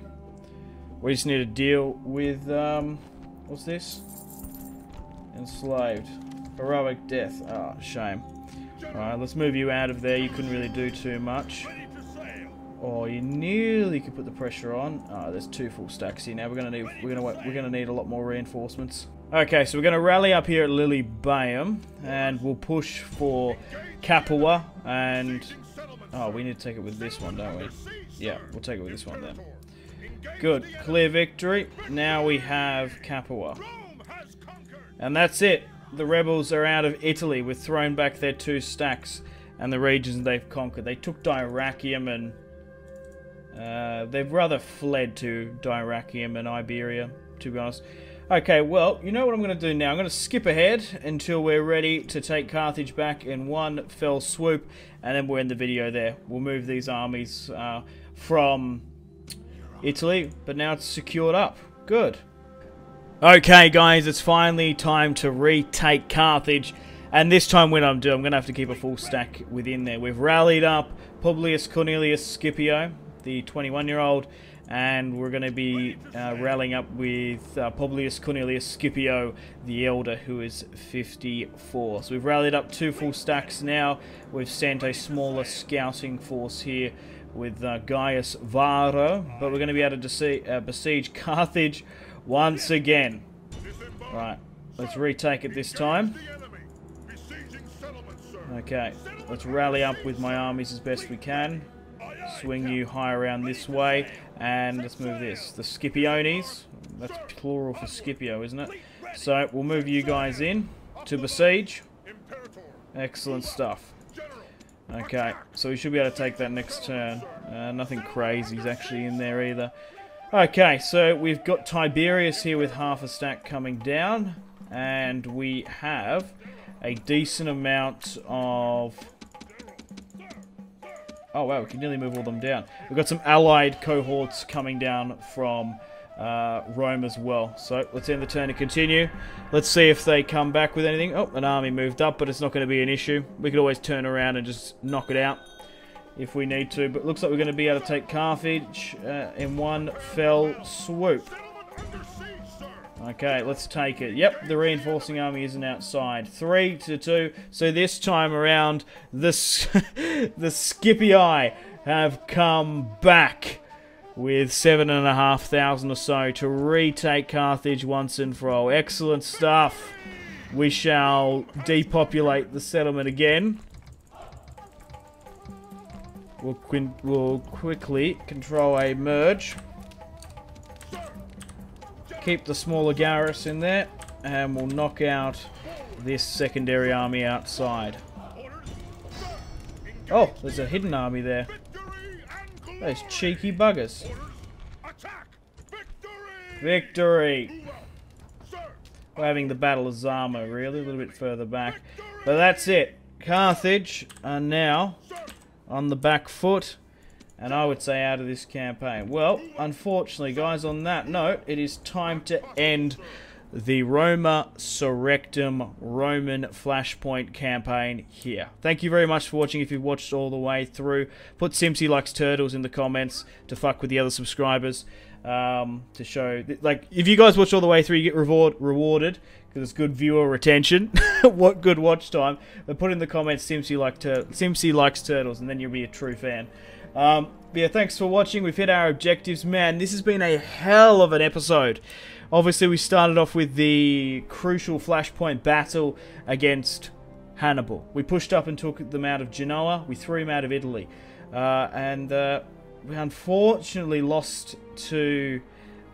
We just need to deal with, what's this? Enslaved. Heroic death. Ah, oh, shame. Alright, let's move you out of there. You couldn't really do too much. Oh, you nearly could put the pressure on. Oh, there's 2 full stacks here now. We're gonna need a lot more reinforcements. Okay, so we're gonna rally up here at Lilybaeum, and we'll push for Capua. And oh, we need to take it with this one, don't we? Yeah, we'll take it with this one then. Good, clear victory. Now we have Capua, and that's it. The rebels are out of Italy. We've thrown back their 2 stacks and the regions they've conquered. They took Dyrrachium and they've rather fled to Dyrrachium and Iberia, to be honest. Okay, well, you know what I'm going to do now? I'm going to skip ahead until we're ready to take Carthage back in one fell swoop, and then we'll end the video there. We'll move these armies from Italy, but now it's secured up. Good. Okay, guys, it's finally time to retake Carthage, and this time when I'm going to have to keep a full stack within there. We've rallied up Publius Cornelius Scipio, the 21-year-old, and we're going to be rallying up with Publius Cornelius Scipio, the elder, who is 54. So we've rallied up 2 full stacks now. We've sent a smaller scouting force here with Gaius Varro, but we're going to be able to besiege Carthage once again. Right, let's retake it this time. Okay, let's rally up with my armies as best we can. Swing you high around this way, and let's move this. The Scipiones, that's plural for Scipio, isn't it? So we'll move you guys in to besiege. Excellent stuff. Okay, so we should be able to take that next turn. Nothing crazy is actually in there either. Okay, so we've got Tiberius here with half a stack coming down, and we have a decent amount of... Oh wow, we can nearly move all them down. We've got some allied cohorts coming down from Rome as well. So let's end the turn and continue. Let's see if they come back with anything. Oh, an army moved up, but it's not going to be an issue. We could always turn around and just knock it out if we need to, but looks like we're going to be able to take Carthage in one fell swoop. Okay, let's take it. Yep, the reinforcing army isn't outside. 3-2. So this time around, the Scipii have come back with 7,500 or so to retake Carthage once and for all. Excellent stuff. We shall depopulate the settlement again. We'll quickly control a merge. Keep the smaller garrison there, and we'll knock out this secondary army outside. Oh, there's a hidden army there. Those cheeky buggers. Victory! We're having the Battle of Zama, really, a little bit further back. But that's it. Carthage are now on the back foot, and I would say out of this campaign. Well, unfortunately, guys, on that note, it is time to end the Roma Surrectum Roman Flashpoint campaign here. Thank you very much for watching if you've watched all the way through. Put Simpzy likes turtles in the comments to fuck with the other subscribers. to show, like, if you guys watch all the way through, you get rewarded because it's good viewer retention. What good watch time? But put in the comments Simpzy likes turtles, and then you'll be a true fan. Yeah, thanks for watching. We've hit our objectives. Man, this has been a hell of an episode. Obviously, we started off with the crucial Flashpoint battle against Hannibal. We pushed up and took them out of Genoa. We threw him out of Italy. We unfortunately lost to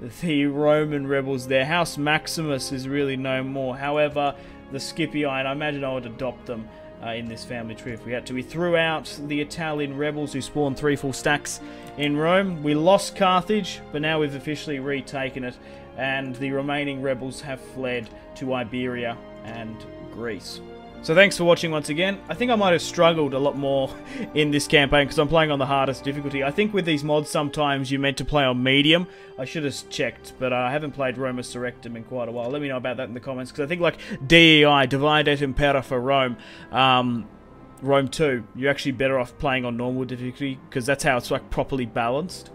the Roman rebels there. House Maximus is really no more. However, the Scipii, and I imagine I would adopt them in this family tree if we had to. We threw out the Italian rebels who spawned 3 full stacks in Rome. We lost Carthage, but now we've officially retaken it, and the remaining rebels have fled to Iberia and Greece. So thanks for watching once again. I think I might have struggled a lot more in this campaign because I'm playing on the hardest difficulty. I think with these mods sometimes you're meant to play on medium. I should have checked, but I haven't played Roma Surrectum in quite a while. Let me know about that in the comments, because I think like DEI, Divide et Impera for Rome, Rome 2, you're actually better off playing on normal difficulty because that's how it's like properly balanced.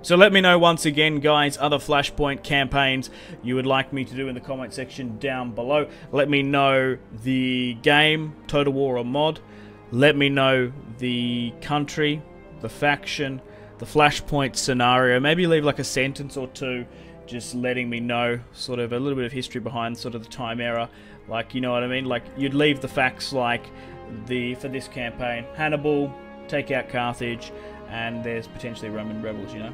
So let me know once again, guys, other Flashpoint campaigns you would like me to do in the comment section down below. Let me know the game, Total War or mod. Let me know the country, the faction, the Flashpoint scenario. Maybe leave like a sentence or two just letting me know sort of a little bit of history behind sort of the time era. Like, you know what I mean? Like, you'd leave the facts like for this campaign, Hannibal, take out Carthage, and there's potentially Roman rebels, you know?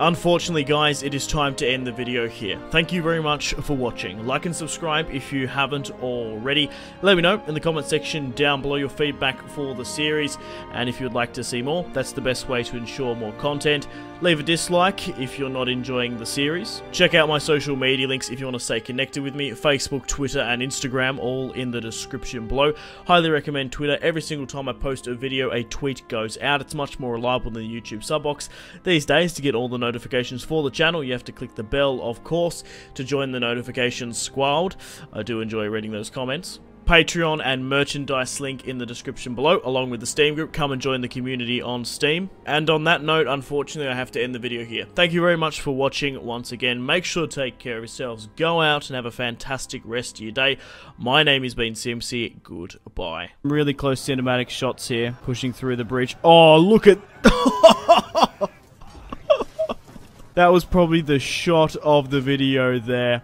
Unfortunately, guys, it is time to end the video here. Thank you very much for watching. Like and subscribe if you haven't already. Let me know in the comment section down below your feedback for the series, and if you'd like to see more, that's the best way to ensure more content. Leave a dislike if you're not enjoying the series. Check out my social media links if you want to stay connected with me. Facebook, Twitter, and Instagram, all in the description below. Highly recommend Twitter. Every single time I post a video, a tweet goes out. It's much more reliable than the YouTube sub box. These days, to get all the notifications for the channel, you have to click the bell, of course, to join the notifications squad. I do enjoy reading those comments. Patreon and merchandise link in the description below, along with the Steam group. Come and join the community on Steam. And on that note, unfortunately, I have to end the video here. Thank you very much for watching once again. Make sure to take care of yourselves. Go out and have a fantastic rest of your day. My name has been Simpzy. Goodbye. Really close cinematic shots here, pushing through the bridge. Oh, look at... That was probably the shot of the video there.